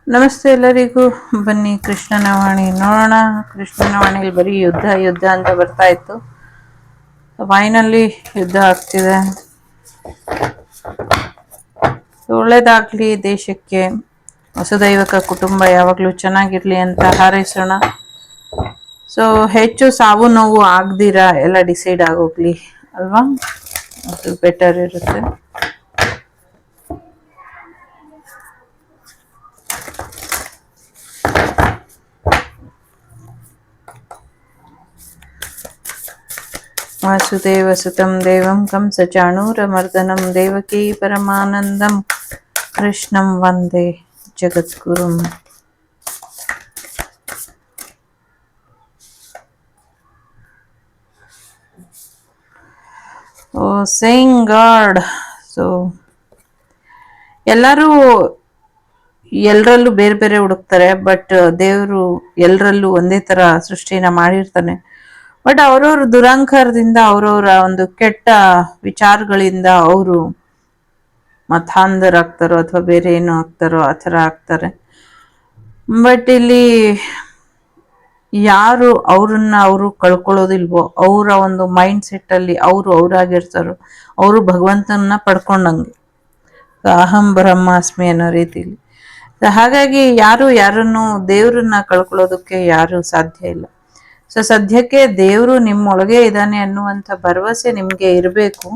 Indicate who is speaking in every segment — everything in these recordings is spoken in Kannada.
Speaker 1: ನಮಸ್ತೆ ಎಲ್ಲರಿಗೂ. ಬನ್ನಿ ಕೃಷ್ಣನ ವಾಣಿ ನೋಡೋಣ. ಕೃಷ್ಣನ ವಾಣಿಲಿ ಬರೀ ಯುದ್ಧ ಯುದ್ಧ ಅಂತ ಬರ್ತಾ ಇತ್ತು. ಫೈನಲಿ ಯುದ್ಧ ಆಗ್ತಿದೆ. ಒಳ್ಳೇದಾಗ್ಲಿ ದೇಶಕ್ಕೆ, ವಸುದೈವಕ ಕುಟುಂಬ ಯಾವಾಗಲೂ ಚೆನ್ನಾಗಿರ್ಲಿ ಅಂತ ಹಾರೈಸೋಣ. ಸೊ ಹೆಚ್ಚು ಸಾವು ನೋವು ಆಗ್ದಿರಾ ಎಲ್ಲ ಡಿಸೈಡ್ ಆಗೋಗ್ಲಿ ಅಲ್ವಾ, ಅದು ಬೆಟರ್ ಇರುತ್ತೆ. ವಾಸುದೇವಸುತಂ ದೇವಂ ಕಂಸಚಾಣೂರಮರ್ದನಂ ದೇವಕೀ ಪರಮಾನಂದಂ ಕೃಷ್ಣಂ ವಂದೇ ಜಗದ್ಗುರುಂ. Saying god. ಸೊ ಎಲ್ಲರೂ ಎಲ್ಲರಲ್ಲೂ ಬೇರೆ ಬೇರೆ ಹುಡುಕ್ತಾರೆ, ಬಟ್ ದೇವರು ಎಲ್ಲರಲ್ಲೂ ಒಂದೇ ತರ ಸೃಷ್ಟಿನ ಮಾಡಿರ್ತಾನೆ. ಬಟ್ ಅವ್ರವ್ರ ದುರಂಕಾರದಿಂದ, ಅವ್ರವ್ರ ಒಂದು ಕೆಟ್ಟ ವಿಚಾರಗಳಿಂದ ಅವರು ಮತಾಂಧರಾಗ್ತಾರೋ ಅಥವಾ ಬೇರೆ ಏನೋ ಆಗ್ತಾರೋ ಆ ಥರ ಆಗ್ತಾರೆ. ಬಟ್ ಇಲ್ಲಿ ಯಾರು ಅವ್ರನ್ನ ಅವರು ಕಳ್ಕೊಳ್ಳೋದಿಲ್ವೋ, ಅವರ ಒಂದು ಮೈಂಡ್ ಸೆಟ್ ಅಲ್ಲಿ ಅವರು ಅವರಾಗಿರ್ತಾರೋ ಅವರು ಭಗವಂತನ ಪಡ್ಕೊಂಡಂಗೆ, ಅಹಂ ಬ್ರಹ್ಮಾಸ್ಮಿ ಅನ್ನೋ ರೀತಿಲಿ. ಹಾಗಾಗಿ ಯಾರನ್ನು ದೇವ್ರನ್ನ ಕಳ್ಕೊಳ್ಳೋದಕ್ಕೆ ಯಾರು ಸಾಧ್ಯ ಇಲ್ಲ. ಸೊ ಸದ್ಯಕ್ಕೆ ದೇವರು ನಿಮ್ಮೊಳಗೆ ಇದ್ದಾನೆ ಅನ್ನುವಂಥ ಭರವಸೆ ನಿಮ್ಗೆ ಇರಬೇಕು.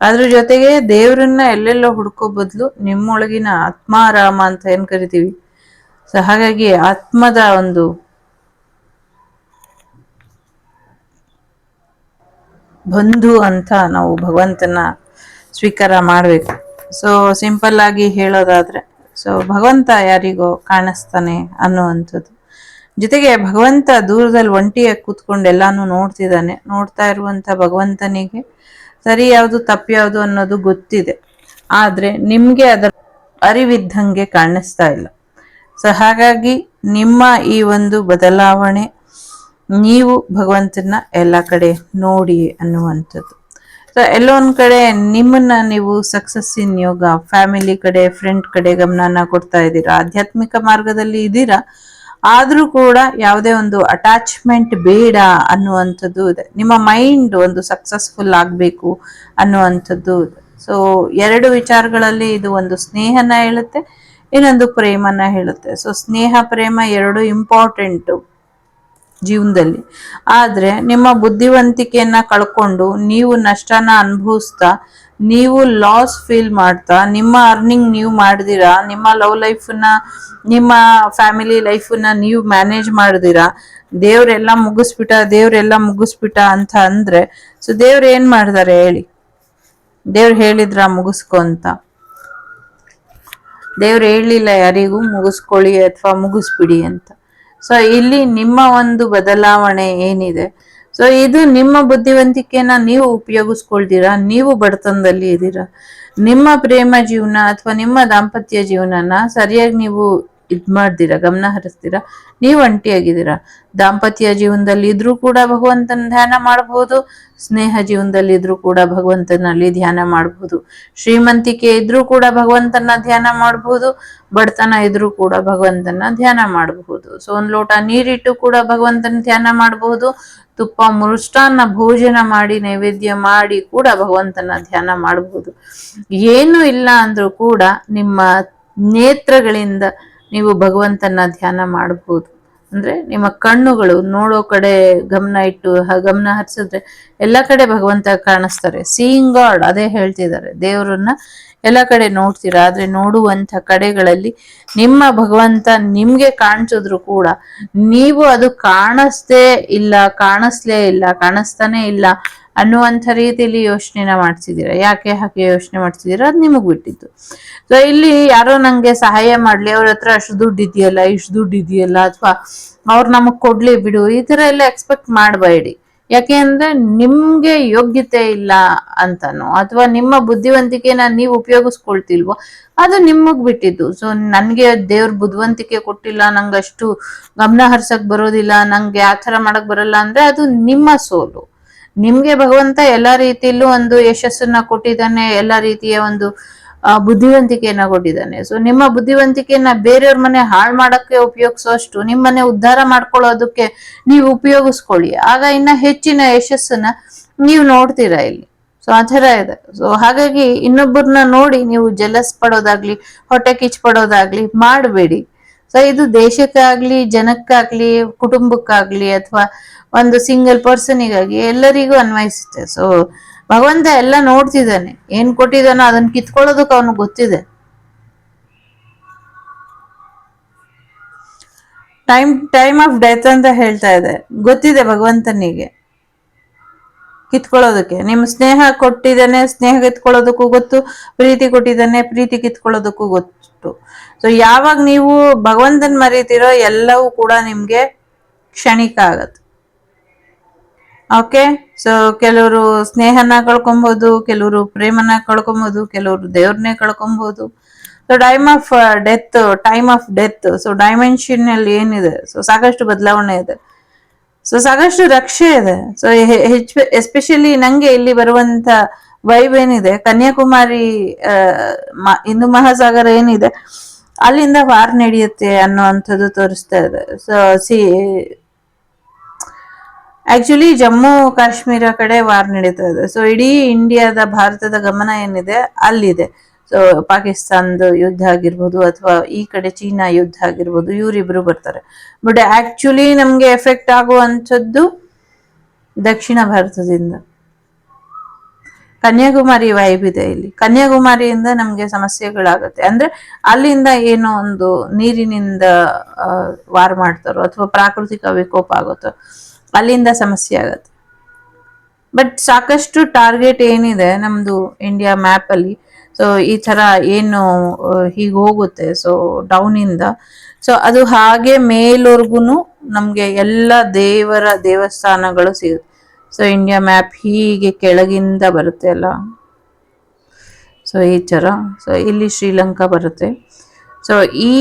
Speaker 1: ಅದ್ರ ಜೊತೆಗೆ ದೇವ್ರನ್ನ ಎಲ್ಲೆಲ್ಲೋ ಹುಡ್ಕೋ ಬದಲು ನಿಮ್ಮೊಳಗಿನ ಆತ್ಮಾರಾಮ ಅಂತ ಏನ್ ಕರಿತೀವಿ, ಸೊ ಹಾಗಾಗಿ ಆತ್ಮದ ಒಂದು ಬಂಧು ಅಂತ ನಾವು ಭಗವಂತನ ಸ್ವೀಕಾರ ಮಾಡಬೇಕು. ಸೊ ಸಿಂಪಲ್ ಆಗಿ ಹೇಳೋದಾದ್ರೆ, ಸೊ ಭಗವಂತ ಯಾರಿಗೋ ಕಾಣಿಸ್ತಾನೆ ಅನ್ನುವಂಥದ್ದು. ಜೊತೆಗೆ ಭಗವಂತ ದೂರದಲ್ಲಿ ಒಂಟಿಯಾಗಿ ಕೂತ್ಕೊಂಡು ಎಲ್ಲಾನು ನೋಡ್ತಿದ್ದಾನೆ. ನೋಡ್ತಾ ಇರುವಂತ ಭಗವಂತನಿಗೆ ಸರಿ ಯಾವುದು ತಪ್ಪು ಯಾವುದು ಅನ್ನೋದು ಗೊತ್ತಿದೆ, ಆದ್ರೆ ನಿಮ್ಗೆ ಅದರ ಅರಿವಿದ್ದಂಗೆ ಕಾಣಿಸ್ತಾ ಇಲ್ಲ. ಸೊ ಹಾಗಾಗಿ ನಿಮ್ಮ ಈ ಒಂದು ಬದಲಾವಣೆ, ನೀವು ಭಗವಂತನ ಎಲ್ಲ ಕಡೆ ನೋಡಿ ಅನ್ನುವಂಥದ್ದು. ಸೊ ಎಲ್ಲೋ ಒಂದ್ ಕಡೆ ನಿಮ್ಮನ್ನ ನೀವು ಸಕ್ಸಸ್ ಇನ್ ಯೋಗ, ಫ್ಯಾಮಿಲಿ ಕಡೆ, ಫ್ರೆಂಡ್ ಕಡೆ ಗಮನನ ಕೊಡ್ತಾ ಇದ್ದೀರಾ, ಆಧ್ಯಾತ್ಮಿಕ ಮಾರ್ಗದಲ್ಲಿ ಇದ್ದೀರಾ. ಆದ್ರೂ ಕೂಡ ಯಾವುದೇ ಒಂದು ಅಟ್ಯಾಚ್ಮೆಂಟ್ ಬೇಡ ಅನ್ನುವಂಥದ್ದು ಇದೆ. ನಿಮ್ಮ ಮೈಂಡ್ ಒಂದು ಸಕ್ಸಸ್ಫುಲ್ ಆಗಬೇಕು ಅನ್ನುವಂಥದ್ದು ಇದೆ. ಸೊ ಎರಡು ವಿಚಾರಗಳಲ್ಲಿ ಇದು ಒಂದು ಸ್ನೇಹನ ಹೇಳುತ್ತೆ, ಇನ್ನೊಂದು ಪ್ರೇಮನ ಹೇಳುತ್ತೆ. ಸೊ ಸ್ನೇಹ ಪ್ರೇಮ ಎರಡು ಇಂಪಾರ್ಟೆಂಟು ಜೀವನದಲ್ಲಿ. ಆದ್ರೆ ನಿಮ್ಮ ಬುದ್ಧಿವಂತಿಕೆಯನ್ನ ಕಳ್ಕೊಂಡು ನೀವು ನಷ್ಟನ ಅನುಭವಿಸ್ತಾ, ನೀವು ಲಾಸ್ ಫೀಲ್ ಮಾಡ್ತಾ, ನಿಮ್ಮ ಅರ್ನಿಂಗ್ ನೀವು ಮಾಡ್ದಿರಾ, ನಿಮ್ಮ ಲವ್ ಲೈಫನ್ನ, ನಿಮ್ಮ ಫ್ಯಾಮಿಲಿ ಲೈಫನ್ನ ನೀವು ಮ್ಯಾನೇಜ್ ಮಾಡ್ದಿರಾ, ದೇವ್ರೆಲ್ಲ ಮುಗಿಸ್ಬಿಟ್ಟ ಅಂತ ಅಂದ್ರೆ, ಸೊ ದೇವ್ರು ಏನ್ ಮಾಡ್ತಾರೆ ಹೇಳಿ? ದೇವ್ರು ಹೇಳಿದ್ರ ಮುಗಿಸ್ಕೊ ಅಂತ? ದೇವ್ರು ಹೇಳಲಿಲ್ಲ ಯಾರಿಗೂ ಮುಗಿಸ್ಕೊಳ್ಳಿ ಅಥವಾ ಮುಗಿಸ್ಬಿಡಿ ಅಂತ. ಸೊ ಇಲ್ಲಿ ನಿಮ್ಮ ಒಂದು ಬದಲಾವಣೆ ಏನಿದೆ, ಸೊ ಇದು ನಿಮ್ಮ ಬುದ್ಧಿವಂತಿಕೆನ ನೀವು ಉಪಯೋಗಿಸ್ಕೊಳ್ತೀರಾ, ನೀವು ಬಡತನದಲ್ಲಿ ಇದ್ದೀರಾ, ನಿಮ್ಮ ಪ್ರೇಮ ಜೀವನ ಅಥವಾ ನಿಮ್ಮ ದಾಂಪತ್ಯ ಜೀವನನ ಸರಿಯಾಗಿ ನೀವು ಮಾಡ್ತೀರಾ, ಗಮನ ಹರಿಸ್ತೀರಾ, ನೀವು ಒಂಟಿಯಾಗಿದ್ದೀರಾ. ದಾಂಪತ್ಯ ಜೀವನದಲ್ಲಿ ಇದ್ರೂ ಕೂಡ ಭಗವಂತನ ಧ್ಯಾನ ಮಾಡಬಹುದು, ಸ್ನೇಹ ಜೀವನದಲ್ಲಿ ಇದ್ರೂ ಕೂಡ ಭಗವಂತನಲ್ಲಿ ಧ್ಯಾನ ಮಾಡಬಹುದು. ಶ್ರೀಮಂತಿಕೆ ಇದ್ರೂ ಕೂಡ ಭಗವಂತನ ಧ್ಯಾನ ಮಾಡಬಹುದು, ಬಡತನ ಇದ್ರೂ ಕೂಡ ಭಗವಂತನ ಧ್ಯಾನ ಮಾಡಬಹುದು. ಸೊ ಒಂದ್ ಲೋಟ ನೀರಿಟ್ಟು ಕೂಡ ಭಗವಂತನ ಧ್ಯಾನ ಮಾಡಬಹುದು, ತುಪ್ಪ ಮೃಷ್ಟಾನ್ನ ಭೋಜನ ಮಾಡಿ ನೈವೇದ್ಯ ಮಾಡಿ ಕೂಡ ಭಗವಂತನ ಧ್ಯಾನ ಮಾಡಬಹುದು. ಏನು ಇಲ್ಲ ಅಂದ್ರೂ ಕೂಡ ನಿಮ್ಮ ನೇತ್ರಗಳಿಂದ ನೀವು ಭಗವಂತನ ಧ್ಯಾನ ಮಾಡಬಹುದು. ಅಂದ್ರೆ ನಿಮ್ಮ ಕಣ್ಣುಗಳು ನೋಡೋ ಕಡೆ ಗಮನ ಇಟ್ಟು ಗಮನ ಹರಿಸಿದ್ರೆ ಎಲ್ಲ ಕಡೆ ಭಗವಂತ ಕಾಣಿಸ್ತಾರೆ. ಸೀಯಿಂಗ್ ಗಾಡ್, ಅದೇ ಹೇಳ್ತಿದ್ದಾರೆ, ದೇವರನ್ನ ಎಲ್ಲ ಕಡೆ ನೋಡ್ತೀರಾ, ಆದ್ರೆ ನೋಡುವಂತ ಕಡೆಗಳಲ್ಲಿ ನಿಮ್ಮ ಭಗವಂತ ನಿಮ್ಗೆ ಕಾಣಿಸಿದ್ರು ಕೂಡ ನೀವು ಅದು ಕಾಣಿಸ್ಲೇ ಇಲ್ಲ, ಕಾಣಿಸ್ತಾನೆ ಇಲ್ಲ ಅನ್ನುವಂಥ ರೀತಿಯಲ್ಲಿ ಯೋಚನೆನ ಮಾಡ್ತಿದ್ದೀರಾ. ಯಾಕೆ ಹಾಗೆ ಯೋಚನೆ ಮಾಡ್ತಿದ್ದೀರಾ, ಅದು ನಿಮಗ್ ಬಿಟ್ಟಿದ್ದು. ಸೊ ಇಲ್ಲಿ ಯಾರೋ ನಂಗೆ ಸಹಾಯ ಮಾಡ್ಲಿ, ಅವ್ರ ಹತ್ರ ಅಷ್ಟು ದುಡ್ಡು ಇದೆಯಲ್ಲ, ಇಷ್ಟು ದುಡ್ಡು ಇದೆಯಲ್ಲ, ಅಥವಾ ಅವ್ರು ನಮಗ್ ಕೊಡ್ಲಿ ಬಿಡು, ಈ ತರ ಎಲ್ಲ ಎಕ್ಸ್ಪೆಕ್ಟ್ ಮಾಡಬೇಡಿ. ಯಾಕೆ ಅಂದ್ರೆ ನಿಮ್ಗೆ ಯೋಗ್ಯತೆ ಇಲ್ಲ ಅಂತಾನೋ ಅಥವಾ ನಿಮ್ಮ ಬುದ್ಧಿವಂತಿಕೆನ ನೀವು ಉಪಯೋಗಿಸ್ಕೊಳ್ತಿಲ್ವೋ ಅದು ನಿಮಗ್ ಬಿಟ್ಟಿದ್ದು. ಸೊ ನನ್ಗೆ ದೇವ್ರ ಬುದ್ಧಿವಂತಿಕೆ ಕೊಟ್ಟಿಲ್ಲ, ನಂಗೆ ಅಷ್ಟು ಗಮನ ಹರ್ಸಕ್ ಬರೋದಿಲ್ಲ, ನಂಗೆ ಆ ತರ ಮಾಡಕ್ ಬರಲ್ಲ ಅಂದ್ರೆ ಅದು ನಿಮ್ಮ ಸೋಲು. ನಿಮ್ಗೆ ಭಗವಂತ ಎಲ್ಲಾ ರೀತಿಯಲ್ಲೂ ಒಂದು ಯಶಸ್ಸನ್ನ ಕೊಟ್ಟಿದ್ದಾನೆ, ಎಲ್ಲಾ ರೀತಿಯ ಒಂದು ಬುದ್ಧಿವಂತಿಕೆಯನ್ನ ಕೊಟ್ಟಿದ್ದಾನೆ. ಸೊ ನಿಮ್ಮ ಬುದ್ಧಿವಂತಿಕೆಯನ್ನ ಬೇರೆಯವ್ರ ಮನೆ ಹಾಳು ಮಾಡಕ್ಕೆ ಉಪಯೋಗಿಸೋಷ್ಟು ನಿಮ್ಮನೆ ಉದ್ಧಾರ ಮಾಡ್ಕೊಳ್ಳೋದಕ್ಕೆ ನೀವು ಉಪಯೋಗಿಸ್ಕೊಳ್ಳಿ. ಆಗ ಇನ್ನ ಹೆಚ್ಚಿನ ಯಶಸ್ಸನ್ನ ನೀವು ನೋಡ್ತೀರಾ ಇಲ್ಲಿ. ಸೊ ಆ ಥರ ಇದೆ. ಸೊ ಹಾಗಾಗಿ ಇನ್ನೊಬ್ಬರನ್ನ ನೋಡಿ ನೀವು ಜಲಸ್ ಪಡೋದಾಗ್ಲಿ, ಹೊಟ್ಟೆ ಕಿಚ್ ಪಡೋದಾಗ್ಲಿ ಮಾಡಬೇಡಿ. ಸೊ ಇದು ದೇಶಕ್ಕಾಗ್ಲಿ, ಜನಕ್ಕಾಗ್ಲಿ, ಕುಟುಂಬಕ್ಕಾಗ್ಲಿ, ಅಥವಾ ಒಂದು ಸಿಂಗಲ್ ಪರ್ಸನಿಗಾಗಿ ಎಲ್ಲರಿಗೂ ಅನ್ವಯಿಸುತ್ತೆ. ಸೊ ಭಗವಂತ ಎಲ್ಲ ನೋಡ್ತಿದ್ದಾನೆ, ಏನ್ ಕೊಟ್ಟಿದ್ದಾನೋ ಅದನ್ನ ಕಿತ್ಕೊಳ್ಳೋದಕ್ಕೆ ಅವನಿಗೆ ಗೊತ್ತಿದೆ. ಟೈಮ್ ಆಫ್ ಡೆತ್ ಅಂತ ಹೇಳ್ತಾ ಇದೆ, ಗೊತ್ತಿದೆ ಭಗವಂತನಿಗೆ ಕಿತ್ಕೊಳ್ಳೋದಕ್ಕೆ. ನಿಮ್ ಸ್ನೇಹ ಕೊಟ್ಟಿದ್ದಾನೆ, ಸ್ನೇಹ ಕಿತ್ಕೊಳ್ಳೋದಕ್ಕೂ ಗೊತ್ತು. ಪ್ರೀತಿ ಕೊಟ್ಟಿದ್ದಾನೆ, ಪ್ರೀತಿ ಕಿತ್ಕೊಳ್ಳೋದಕ್ಕೂ ಗೊತ್ತು. ಸೊ ಯಾವಾಗ ನೀವು ಭಗವಂತನ್ ಮರೀತಿರೋ ಎಲ್ಲವೂ ಕೂಡ ನಿಮ್ಗೆ ಕ್ಷಣಿಕ ಆಗತ್ತೆ. ಓಕೆ. ಸೊ ಕೆಲವರು ಸ್ನೇಹನ ಕಳ್ಕೊಬಹುದು, ಕೆಲವರು ಪ್ರೇಮನ ಕಳ್ಕೊಬಹುದು, ಕೆಲವರು ದೇವ್ರನ್ನೇ ಕಳ್ಕೊಬಹುದು. So time of death. So dimension ಅಲ್ಲಿ ಏನಿದೆ, ಸೊ ಸಾಕಷ್ಟು ಬದಲಾವಣೆ ಇದೆ, ಸೊ ಸಾಕಷ್ಟು ರಕ್ಷೆ ಇದೆ. ಸೊ ಎಸ್ಪೆಷಲಿ ನಂಗೆ ಇಲ್ಲಿ ಬರುವಂತ ವೈಬ್ ಏನಿದೆ, ಕನ್ಯಾಕುಮಾರಿ ಹಿಂದೂ ಮಹಾಸಾಗರ ಏನಿದೆ, ಅಲ್ಲಿಂದ ವಾರ್ ನಡೆಯುತ್ತೆ ಅನ್ನುವಂಥದ್ದು ತೋರಿಸ್ತಾ ಇದೆ. ಸೊ ಆಕ್ಚುಲಿ ಜಮ್ಮು ಕಾಶ್ಮೀರ ಕಡೆ ವಾರ್ ನಡೀತಾ ಇದೆ. ಸೊ ಇಡೀ ಇಂಡಿಯಾದ, ಭಾರತದ ಗಮನ ಏನಿದೆ ಅಲ್ಲಿದೆ. ಸೊ ಪಾಕಿಸ್ತಾನದ ಯುದ್ಧ ಆಗಿರ್ಬೋದು, ಅಥವಾ ಈ ಕಡೆ ಚೀನಾ ಯುದ್ಧ ಆಗಿರ್ಬೋದು, ಇವರಿಬ್ರು ಬರ್ತಾರೆ. ಬಟ್ ಆಕ್ಚುಲಿ ನಮ್ಗೆ ಎಫೆಕ್ಟ್ ಆಗುವಂಥದ್ದು ದಕ್ಷಿಣ ಭಾರತದಿಂದ. ಕನ್ಯಾಕುಮಾರಿ ವೈಬ್ ಇದೆ ಇಲ್ಲಿ. ಕನ್ಯಾಕುಮಾರಿಯಿಂದ ನಮ್ಗೆ ಸಮಸ್ಯೆಗಳಾಗತ್ತೆ. ಅಂದ್ರೆ ಅಲ್ಲಿಂದ ಏನೋ ಒಂದು ನೀರಿನಿಂದ ವಾರ್ ಮಾಡ್ತಾರೋ, ಅಥವಾ ಪ್ರಾಕೃತಿಕ ವಿಕೋಪ ಆಗುತ್ತೋ, ಅಲ್ಲಿಂದ ಸಮಸ್ಯೆ ಆಗತ್ತೆ. ಬಟ್ ಸಾಕಷ್ಟು ಟಾರ್ಗೆಟ್ ಏನಿದೆ ನಮ್ದು ಇಂಡಿಯಾ ಮ್ಯಾಪ್ ಅಲ್ಲಿ, ಸೊ ಈ ತರ ಏನು ಹೀಗೆ ಹೋಗುತ್ತೆ, ಸೊ ಡೌನ್ ಇಂದ, ಸೊ ಅದು ಹಾಗೆ ಮೇಲ್ವರ್ಗುನು ನಮ್ಗೆ ಎಲ್ಲ ದೇವಸ್ಥಾನಗಳು ಸಿಗುತ್ತೆ. ಸೊ ಇಂಡಿಯಾ ಮ್ಯಾಪ್ ಹೀಗೆ ಕೆಳಗಿಂದ ಬರುತ್ತೆ ಅಲ್ಲ, ಸೊ ಈ ತರ. ಸೊ ಇಲ್ಲಿ ಶ್ರೀಲಂಕಾ ಬರುತ್ತೆ. ಸೊ ಈ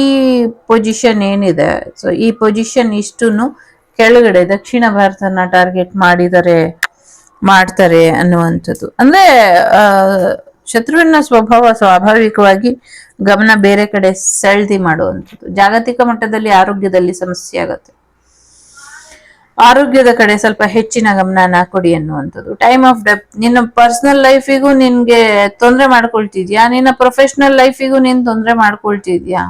Speaker 1: ಪೊಸಿಷನ್ ಏನಿದೆ, ಸೊ ಈ ಪೊಸಿಷನ್ ಇಷ್ಟುನು ಕೆಳಗಡೆ ದಕ್ಷಿಣ ಭಾರತನ ಟಾರ್ಗೆಟ್ ಮಾಡ್ತಾರೆ ಅನ್ನುವಂಥದ್ದು. ಅಂದ್ರೆ ಶತ್ರುವಿನ ಸ್ವಭಾವ ಸ್ವಾಭಾವಿಕವಾಗಿ ಗಮನ ಬೇರೆ ಕಡೆ ಸೆಳ್ದಿ ಮಾಡುವಂಥದ್ದು. ಜಾಗತಿಕ ಮಟ್ಟದಲ್ಲಿ ಆರೋಗ್ಯದಲ್ಲಿ ಸಮಸ್ಯೆ ಆಗತ್ತೆ, ಆರೋಗ್ಯದ ಕಡೆ ಸ್ವಲ್ಪ ಹೆಚ್ಚಿನ ಗಮನನ ಕೊಡಿ ಅನ್ನುವಂಥದ್ದು. Time of death. ನಿನ್ನ ಪರ್ಸನಲ್ ಲೈಫಿಗೂ ನಿನ್ಗೆ ತೊಂದರೆ ಮಾಡ್ಕೊಳ್ತಿದ್ಯಾ, ನಿನ್ನ ಪ್ರೊಫೆಷನಲ್ ಲೈಫಿಗೂ ನೀನ್ ತೊಂದರೆ ಮಾಡ್ಕೊಳ್ತಿದ್ಯಾ,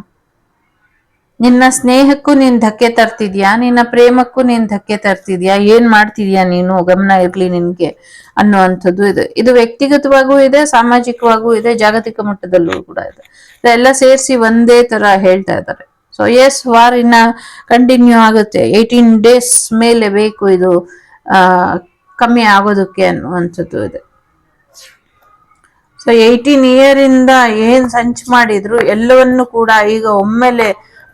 Speaker 1: ನಿನ್ನ ಸ್ನೇಹಕ್ಕೂ ನೀನ್ ಧಕ್ಕೆ ತರ್ತಿದ್ಯಾ, ನಿನ್ನ ಪ್ರೇಮಕ್ಕೂ ನೀನ್ ಧಕ್ಕೆ ತರ್ತಿದ್ಯಾ, ಏನ್ ಮಾಡ್ತಿದ್ಯಾ ನೀನು, ಗಮನ ಇರ್ಲಿ ನಿನ್ಗೆ ಅನ್ನುವಂಥದ್ದು ಇದೆ. ಇದು ವ್ಯಕ್ತಿಗತವಾಗೂ ಇದೆ, ಸಾಮಾಜಿಕವಾಗೂ ಇದೆ, ಜಾಗತಿಕ ಮಟ್ಟದಲ್ಲೂ ಕೂಡ ಇದೆ. ಎಲ್ಲ ಸೇರಿಸಿ ಒಂದೇ ತರ ಹೇಳ್ತಾ ಇದ್ದಾರೆ. ಸೊ ಎಸ್, ವಾರ್ ಇನ್ನ ಕಂಟಿನ್ಯೂ ಆಗುತ್ತೆ. 18 days ಮೇಲೆ ಬೇಕು ಇದು ಕಮ್ಮಿ ಆಗೋದಕ್ಕೆ ಅನ್ನುವಂಥದ್ದು ಇದೆ. ಸೊ 18 year ಇಂದ ಏನ್ ಸಂಚು ಮಾಡಿದ್ರು ಎಲ್ಲವನ್ನು ಕೂಡ ಈಗ ಒಮ್ಮೆಲೆ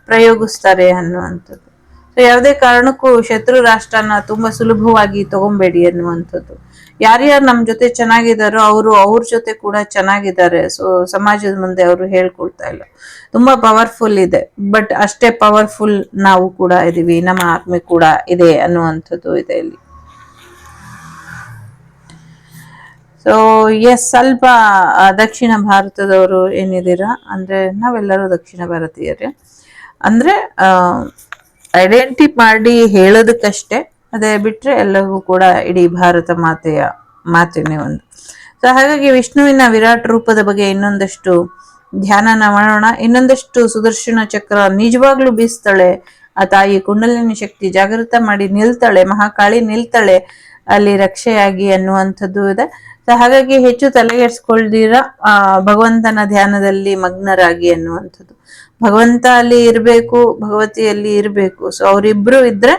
Speaker 1: ಪ್ರಯೋಗಿಸ್ತಾರೆ ಅನ್ನುವಂಥದ್ದು. ಸೊ ಯಾವುದೇ ಕಾರಣಕ್ಕೂ ಶತ್ರು ರಾಷ್ಟ್ರನ ತುಂಬಾ ಸುಲಭವಾಗಿ ತಗೊಂಬೇಡಿ ಅನ್ನುವಂಥದ್ದು. ಯಾರ್ಯಾರು ನಮ್ ಜೊತೆ ಚೆನ್ನಾಗಿದ್ದಾರೋ ಅವ್ರ ಜೊತೆ ಕೂಡ ಚೆನ್ನಾಗಿದ್ದಾರೆ. ಸೊ ಸಮಾಜದ ಮುಂದೆ ಅವರು ಹೇಳ್ಕೊಳ್ತಾ ಇಲ್ಲ. ತುಂಬಾ ಪವರ್ಫುಲ್ ಇದೆ, ಬಟ್ ಅಷ್ಟೇ ಪವರ್ಫುಲ್ ನಾವು ಕೂಡ ಇದೀವಿ, ನಮ್ಮ ಆತ್ಮೆ ಕೂಡ ಇದೆ ಅನ್ನುವಂಥದ್ದು ಇದೆ ಇಲ್ಲಿ. ಸೊ ಎಸ್, ಸ್ವಲ್ಪ ದಕ್ಷಿಣ ಭಾರತದವರು ಏನಿದ್ದೀರಾ ಅಂದ್ರೆ ನಾವೆಲ್ಲರೂ ದಕ್ಷಿಣ ಭಾರತೀಯರೇ. ಅಂದ್ರೆ ಐಡೆಂಟಿ ಮಾಡಿ ಹೇಳೋದಕ್ಕಷ್ಟೇ, ಅದೇ ಬಿಟ್ರೆ ಎಲ್ಲವೂ ಕೂಡ ಇಡೀ ಭಾರತ ಮಾತೆನೇ ಒಂದು. ಸೊ ಹಾಗಾಗಿ ವಿಷ್ಣುವಿನ ವಿರಾಟ್ ರೂಪದ ಬಗ್ಗೆ ಇನ್ನೊಂದಷ್ಟು ಧ್ಯಾನನ ಮಾಡೋಣ. ಇನ್ನೊಂದಷ್ಟು ಸುದರ್ಶನ ಚಕ್ರ ನಿಜವಾಗ್ಲೂ ಬೀಸ್ತಾಳೆ ಆ ತಾಯಿ, ಕುಂಡಲಿನಿ ಶಕ್ತಿ ಜಾಗೃತ ಮಾಡಿ ನಿಲ್ತಾಳೆ, ಮಹಾಕಾಳಿ ನಿಲ್ತಾಳೆ ಅಲ್ಲಿ ರಕ್ಷೆಯಾಗಿ ಅನ್ನುವಂಥದ್ದು ಇದೆ. ಸೊ ಹಾಗಾಗಿ ಹೆಚ್ಚು ತಲೆಗೆಡ್ಸ್ಕೊಳ್ದಿರ ಭಗವಂತನ ಧ್ಯಾನದಲ್ಲಿ ಮಗ್ನರಾಗಿ ಅನ್ನುವಂಥದ್ದು. ಭಗವಂತ ಅಲ್ಲಿ ಇರ್ಬೇಕು, ಭಗವತಿಯಲ್ಲಿ ಇರ್ಬೇಕು. ಸೊ ಅವರಿಬ್ರು ಇದ್ರೆ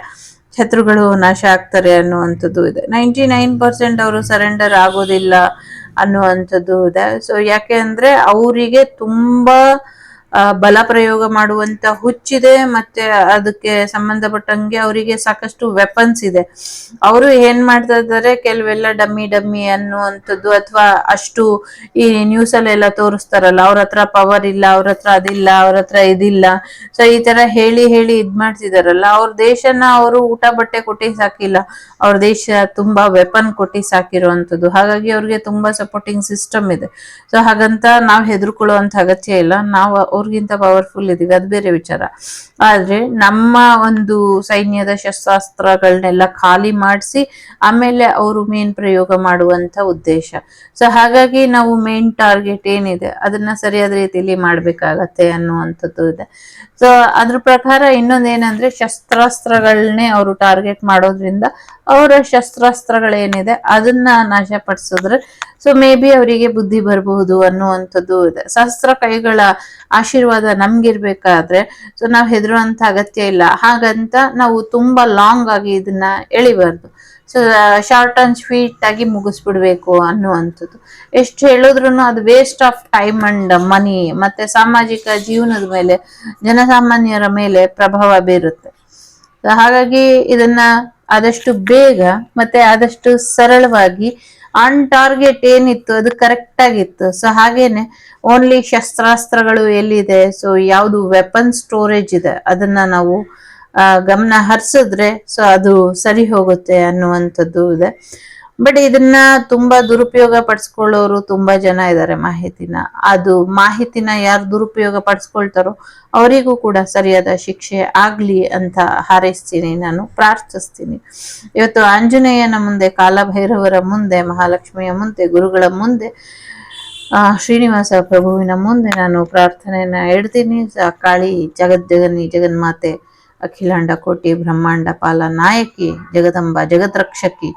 Speaker 1: ಶತ್ರುಗಳು ನಾಶ ಆಗ್ತಾರೆ ಅನ್ನುವಂಥದ್ದು ಇದೆ. 99% ಅವರು ಸರೆಂಡರ್ ಆಗೋದಿಲ್ಲ ಅನ್ನುವಂಥದ್ದು ಇದೆ. ಸೊ ಯಾಕೆ ಅಂದ್ರೆ ಅವರಿಗೆ ತುಂಬಾ ಬಲ ಪ್ರಯೋಗ ಮಾಡುವಂತ ಹುಚ್ಚಿದೆ, ಮತ್ತೆ ಅದಕ್ಕೆ ಸಂಬಂಧಪಟ್ಟಂಗೆ ಅವರಿಗೆ ಸಾಕಷ್ಟು ವೆಪನ್ಸ್ ಇದೆ. ಅವರು ಏನ್ ಮಾಡ್ತಾ ಇದ್ದಾರೆ, ಕೆಲವೆಲ್ಲ ಡಮ್ಮಿ ಡಮ್ಮಿ ಅನ್ನುವಂಥದ್ದು, ಅಥವಾ ಅಷ್ಟು ಈ ನ್ಯೂಸ್ ಅಲ್ಲೆಲ್ಲ ತೋರಿಸ್ತಾರಲ್ಲ, ಅವ್ರ ಹತ್ರ ಪವರ್ ಇಲ್ಲ, ಅವ್ರ ಹತ್ರ ಅದಿಲ್ಲ, ಅವ್ರ ಹತ್ರ ಇದಿಲ್ಲ. ಸೊ ಈ ತರ ಹೇಳಿ ಹೇಳಿ ಇದ್ ಮಾಡ್ತಿದಾರಲ್ಲ, ಅವ್ರ ದೇಶನ ಅವರು ಊಟ ಬಟ್ಟೆ ಕೊಟ್ಟಿ ಸಾಕಿಲ್ಲ, ಅವ್ರ ದೇಶ ತುಂಬಾ ವೆಪನ್ ಕೊಟ್ಟಿ ಸಾಕಿರುವಂತದ್ದು. ಹಾಗಾಗಿ ಅವ್ರಿಗೆ ತುಂಬಾ ಸಪೋರ್ಟಿಂಗ್ ಸಿಸ್ಟಮ್ ಇದೆ. ಸೊ ಹಾಗಂತ ನಾವ್ ಹೆದರ್ಕೊಳ್ಳುವಂತ ಅಗತ್ಯ ಇಲ್ಲ. ನಾವು ಅವ್ರಿಗಿಂತ ಪವರ್ಫುಲ್ ಇದೀವಿ, ಅದು ಬೇರೆ ವಿಚಾರ. ಆದ್ರೆ ನಮ್ಮ ಒಂದು ಸೈನ್ಯದ ಶಸ್ತ್ರಾಸ್ತ್ರಗಳನ್ನೆಲ್ಲ ಖಾಲಿ ಮಾಡಿಸಿ ಆಮೇಲೆ ಅವರು ಮೇನ್ ಪ್ರಯೋಗ ಮಾಡುವಂತ ಉದ್ದೇಶ. ಸೊ ಹಾಗಾಗಿ ನಾವು ಮೇನ್ ಟಾರ್ಗೆಟ್ ಏನಿದೆ ಅದನ್ನ ಸರಿಯಾದ ರೀತಿಯಲ್ಲಿ ಮಾಡ್ಬೇಕಾಗತ್ತೆ ಅನ್ನುವಂಥದ್ದು ಇದೆ. ಸೊ ಅದ್ರ ಪ್ರಕಾರ ಇನ್ನೊಂದೇನಂದ್ರೆ, ಶಸ್ತ್ರಾಸ್ತ್ರಗಳನ್ನೇ ಅವರು ಟಾರ್ಗೆಟ್ ಮಾಡೋದ್ರಿಂದ ಅವರ ಶಸ್ತ್ರಾಸ್ತ್ರಗಳೇನಿದೆ ಅದನ್ನ ನಾಶಪಡಿಸಿದ್ರೆ ಸೊ ಮೇ ಬಿ ಅವರಿಗೆ ಬುದ್ಧಿ ಬರಬಹುದು ಅನ್ನುವಂಥದ್ದು ಇದೆ. ಶಸ್ತ್ರ ಕೈಗಳ ಆಶೀರ್ವಾದ ನಮ್ಗಿರ್ಬೇಕಾದ್ರೆ ಸೊ ನಾವ್ ಹೆದರುವಂತ ಅಗತ್ಯ ಇಲ್ಲ. ಹಾಗಂತ ನಾವು ತುಂಬಾ ಲಾಂಗ್ ಆಗಿ ಇದನ್ನ ಎಳಿಬಾರ್ದು. ಸೊ ಶಾರ್ಟ್ ಅಂಡ್ ಸ್ವೀಟ್ ಆಗಿ ಮುಗಿಸ್ಬಿಡ್ಬೇಕು ಅನ್ನುವಂಥದ್ದು. ಎಷ್ಟು ಹೇಳಿದ್ರು ಅದು ವೇಸ್ಟ್ ಆಫ್ ಟೈಮ್ ಅಂಡ್ ಮನಿ, ಮತ್ತೆ ಸಾಮಾಜಿಕ ಜೀವನದ ಮೇಲೆ, ಜನಸಾಮಾನ್ಯರ ಮೇಲೆ ಪ್ರಭಾವ ಬೀರುತ್ತೆ. ಹಾಗಾಗಿ ಇದನ್ನ ಆದಷ್ಟು ಬೇಗ ಮತ್ತೆ ಆದಷ್ಟು ಸರಳವಾಗಿ, ಆನ್ ಟಾರ್ಗೆಟ್ ಏನಿತ್ತು ಅದು ಕರೆಕ್ಟ್ ಆಗಿತ್ತು. ಸೊ ಹಾಗೇನೆ ಓನ್ಲಿ ಶಸ್ತ್ರಾಸ್ತ್ರಗಳು ಎಲ್ಲಿದೆ, ಸೊ ಯಾವ್ದು ವೆಪನ್ ಸ್ಟೋರೇಜ್ ಇದೆ ಅದನ್ನ ನಾವು ಗಮನ ಹರಿಸಿದ್ರೆ ಸೊ ಅದು ಸರಿ ಹೋಗುತ್ತೆ ಅನ್ನುವಂಥದ್ದು ಇದೆ. ಬಟ್ ಇದನ್ನ ತುಂಬಾ ದುರುಪಯೋಗ ಪಡಿಸ್ಕೊಳ್ಳೋರು ತುಂಬಾ ಜನ ಇದ್ದಾರೆ ಮಾಹಿತಿನ ಯಾರು ದುರುಪಯೋಗ ಪಡಿಸ್ಕೊಳ್ತಾರೋ ಅವರಿಗೂ ಕೂಡ ಸರಿಯಾದ ಶಿಕ್ಷೆ ಆಗ್ಲಿ ಅಂತ ಹಾರೈಸ್ತೀನಿ, ನಾನು ಪ್ರಾರ್ಥಿಸ್ತೀನಿ. ಇವತ್ತು ಆಂಜನೇಯನ ಮುಂದೆ, ಕಾಲಭೈರವರ ಮುಂದೆ, ಮಹಾಲಕ್ಷ್ಮಿಯ ಮುಂದೆ, ಗುರುಗಳ ಮುಂದೆ, ಶ್ರೀನಿವಾಸ ಪ್ರಭುವಿನ ಮುಂದೆ ನಾನು ಪ್ರಾರ್ಥನೆಯನ್ನ ಇಡ್ತೀನಿ. ಕಾಳಿ ಜಗಜ್ಜಗನಿ ಜಗನ್ಮಾತೆ, ಅಖಿಲಾಂಡ ಕೋಟಿ ಬ್ರಹ್ಮಾಂಡ ಪಾಲ ನಾಯಕಿ, ಜಗದಂಬ ಜಗದ್ರಕ್ಷಕಿ,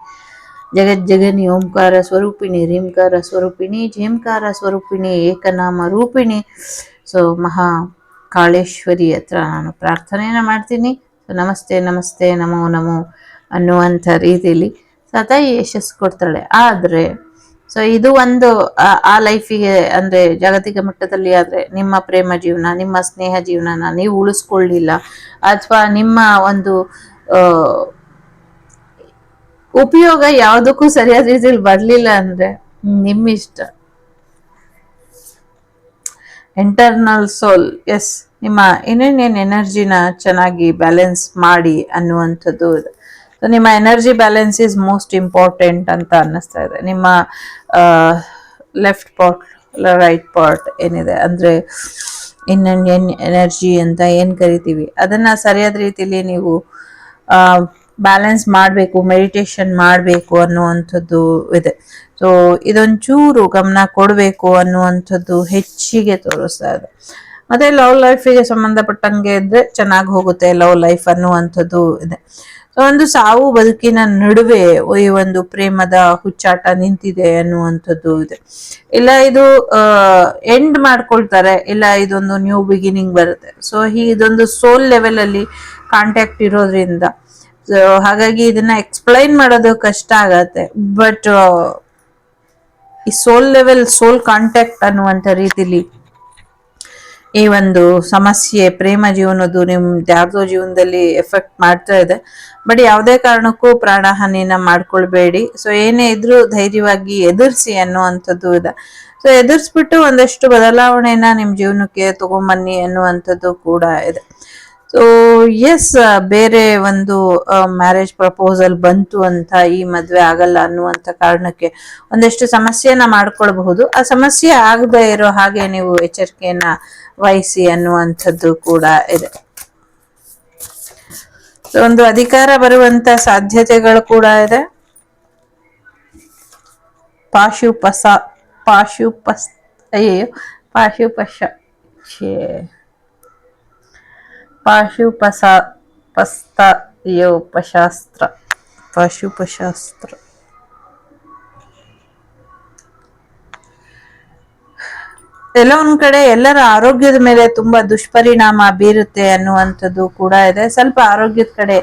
Speaker 1: ಜಗಜ್ಜಗನಿ ಓಂಕಾರ ಸ್ವರೂಪಿಣಿ, ರೀಂಕಾರ ಸ್ವರೂಪಿಣಿ, ಜೇಂಕಾರ ಸ್ವರೂಪಿಣಿ, ಏಕನಾಮ ರೂಪಿಣಿ. ಸೊ ಮಹಾ ಕಾಳೇಶ್ವರಿ ಹತ್ರ ನಾನು ಪ್ರಾರ್ಥನೆಯನ್ನ ಮಾಡ್ತೀನಿ. ನಮಸ್ತೆ ನಮಸ್ತೆ ನಮೋ ನಮೋ ಅನ್ನುವಂಥ ರೀತಿಯಲ್ಲಿ ಸತಾಯಿ ಯಶಸ್ಸು ಕೊಡ್ತಾಳೆ. ಆದ್ರೆ ಸೊ ಇದು ಒಂದು ಆ ಲೈಫಿಗೆ, ಅಂದ್ರೆ ಜಾಗತಿಕ ಮಟ್ಟದಲ್ಲಿ ಆದ್ರೆ ನಿಮ್ಮ ಪ್ರೇಮ ಜೀವನ, ನಿಮ್ಮ ಸ್ನೇಹ ಜೀವನನ ನೀವು ಉಳಿಸ್ಕೊಳ್ಳಿಲ್ಲ, ಅಥವಾ ನಿಮ್ಮ ಒಂದು ಉಪಯೋಗ ಯಾವುದಕ್ಕೂ ಸರಿಯಾದ ರೀತಿಯಲ್ಲಿ ಬರ್ಲಿಲ್ಲ ಅಂದ್ರೆ ನಿಮ್ಮಿಷ್ಟ. ಇಂಟರ್ನಲ್ ಸೋಲ್, ಎಸ್, ನಿಮ್ಮ ಇನ್ನೇನ್ ಎನರ್ಜಿನ ಚೆನ್ನಾಗಿ ಬ್ಯಾಲೆನ್ಸ್ ಮಾಡಿ ಅನ್ನುವಂಥದ್ದು ಇದೆ. ಸೊ ನಿಮ್ಮ energy balance is most important ಅಂತ ಅನ್ನಿಸ್ತಾ ಇದೆ. ನಿಮ್ಮ ಲೆಫ್ಟ್ ಪಾರ್ಟ್, ರೈಟ್ ಪಾರ್ಟ್ ಏನಿದೆ ಅಂದ್ರೆ ಎನರ್ಜಿ ಅಂತ ಏನ್ ಕರಿತೀವಿ, ಅದನ್ನ ಸರಿಯಾದ ರೀತಿಯಲ್ಲಿ ನೀವು ಬ್ಯಾಲೆನ್ಸ್ ಮಾಡಬೇಕು, ಮೆಡಿಟೇಷನ್ ಮಾಡಬೇಕು ಅನ್ನುವಂಥದ್ದು ಇದೆ. ಸೊ ಇದೊಂಚೂರು ಗಮನ ಕೊಡಬೇಕು ಅನ್ನುವಂಥದ್ದು ಹೆಚ್ಚಿಗೆ ತೋರಿಸ್ತಾ ಇದೆ. ಮತ್ತೆ ಲವ್ ಲೈಫಿಗೆ ಸಂಬಂಧಪಟ್ಟಂಗೆ ಇದ್ರೆ ಚೆನ್ನಾಗಿ ಹೋಗುತ್ತೆ ಲವ್ ಲೈಫ್ ಅನ್ನುವಂಥದ್ದು ಇದೆ. ಒಂದು ಸಾವು ಬದುಕಿನ ನಡುವೆ ಈ ಒಂದು ಪ್ರೇಮದ ಹುಚ್ಚಾಟ ನಿಂತಿದೆ ಅನ್ನುವಂಥದ್ದು ಇದೆ. ಇಲ್ಲ ಇದು ಎಂಡ್ ಮಾಡ್ಕೊಳ್ತಾರೆ, ಇಲ್ಲ ಇದೊಂದು ನ್ಯೂ ಬಿಗಿನಿಂಗ್ ಬರುತ್ತೆ. ಸೊ ಇದೊಂದು ಸೋಲ್ ಲೆವೆಲ್ ಅಲ್ಲಿ ಕಾಂಟ್ಯಾಕ್ಟ್ ಇರೋದ್ರಿಂದ ಸೊ ಹಾಗಾಗಿ ಇದನ್ನ ಎಕ್ಸ್ಪ್ಲೈನ್ ಮಾಡೋದು ಕಷ್ಟ ಆಗತ್ತೆ. ಬಟ್ ಈ ಸೋಲ್ ಲೆವೆಲ್, ಸೋಲ್ ಕಾಂಟ್ಯಾಕ್ಟ್ ಅನ್ನುವಂಥ ರೀತಿಲಿ ಈ ಒಂದು ಸಮಸ್ಯೆ ಪ್ರೇಮ ಜೀವನದ್ದು ಯಾರ್ದೋ ಜೀವನದಲ್ಲಿ ಎಫೆಕ್ಟ್ ಮಾಡ್ತಾ ಇದೆ. ಬಟ್ ಯಾವುದೇ ಕಾರಣಕ್ಕೂ ಪ್ರಾಣಹಾನಿನ ಮಾಡ್ಕೊಳ್ಬೇಡಿ. ಸೊ ಏನೇ ಇದ್ರೂ ಧೈರ್ಯವಾಗಿ ಎದುರಿಸಿ ಅನ್ನುವಂಥದ್ದು ಇದೆ. ಸೊ ಎದುರಿಸ್ಬಿಟ್ಟು ಒಂದಷ್ಟು ಬದಲಾವಣೆನ ನಿಮ್ ಜೀವನಕ್ಕೆ ತಗೊಂಬನ್ನಿ ಅನ್ನುವಂಥದ್ದು ಕೂಡ ಇದೆ. ಸೊ ಎಸ್, ಬೇರೆ ಒಂದು ಮ್ಯಾರೇಜ್ ಪ್ರಪೋಸಲ್ ಬಂತು ಅಂತ ಈ ಮದ್ವೆ ಆಗಲ್ಲ ಅನ್ನುವಂಥ ಕಾರಣಕ್ಕೆ ಒಂದಷ್ಟು ಸಮಸ್ಯೆನ ಮಾಡ್ಕೊಳ್ಬಹುದು. ಆ ಸಮಸ್ಯೆ ಆಗದೆ ಇರೋ ಹಾಗೆ ನೀವು ಎಚ್ಚರಿಕೆಯನ್ನ ವಹಿಸಿ ಅನ್ನುವಂಥದ್ದು ಕೂಡ ಇದೆ. ಒಂದು ಅಧಿಕಾರ ಬರುವಂತ ಸಾಧ್ಯತೆಗಳು ಕೂಡ ಇದೆ. ಪಾಶುಪಶಾಸ್ತ್ರ ಎಲ್ಲ ಒಂದ್ ಕಡೆ ಎಲ್ಲರ ಆರೋಗ್ಯದ ಮೇಲೆ ತುಂಬಾ ದುಷ್ಪರಿಣಾಮ ಬೀರುತ್ತೆ ಅನ್ನುವಂಥದ್ದು ಕೂಡ ಇದೆ. ಸ್ವಲ್ಪ ಆರೋಗ್ಯದ ಕಡೆ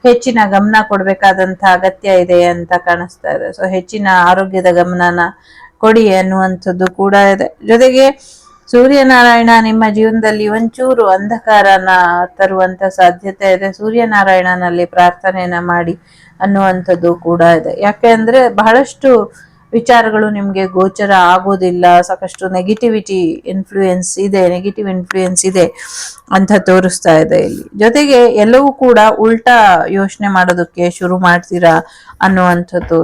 Speaker 1: ಹೆಚ್ಚಿನ ಗಮನ ಕೊಡ್ಬೇಕಾದಂತ ಅಗತ್ಯ ಇದೆ ಅಂತ ಕಾಣಿಸ್ತಾ ಇದೆ. ಸೊ ಹೆಚ್ಚಿನ ಆರೋಗ್ಯದ ಗಮನನ ಕೊಡಿ ಅನ್ನುವಂಥದ್ದು ಕೂಡ ಇದೆ. ಜೊತೆಗೆ ಸೂರ್ಯನಾರಾಯಣ ನಿಮ್ಮ ಜೀವನದಲ್ಲಿ ಒಂಚೂರು ಅಂಧಕಾರನ ತರುವಂತ ಸಾಧ್ಯತೆ ಇದೆ. ಸೂರ್ಯನಾರಾಯಣನಲ್ಲಿ ಪ್ರಾರ್ಥನೆಯನ್ನ ಮಾಡಿ ಅನ್ನುವಂಥದ್ದು ಕೂಡ ಇದೆ. ಯಾಕೆ ಅಂದ್ರೆ ಬಹಳಷ್ಟು ವಿಚಾರಗಳು ನಿಮ್ಗೆ ಗೋಚರ ಆಗೋದಿಲ್ಲ, ಸಾಕಷ್ಟು ನೆಗೆಟಿವ್ ಇನ್ಫ್ಲೂಯೆನ್ಸ್ ಇದೆ ಅಂತ ತೋರಿಸ್ತಾ ಇದೆ ಇಲ್ಲಿ. ಜೊತೆಗೆ ಎಲ್ಲವೂ ಕೂಡ ಉಲ್ಟಾ ಯೋಚನೆ ಮಾಡೋದಕ್ಕೆ ಶುರು ಮಾಡ್ತೀರಾ ಅನ್ನುವಂಥದ್ದು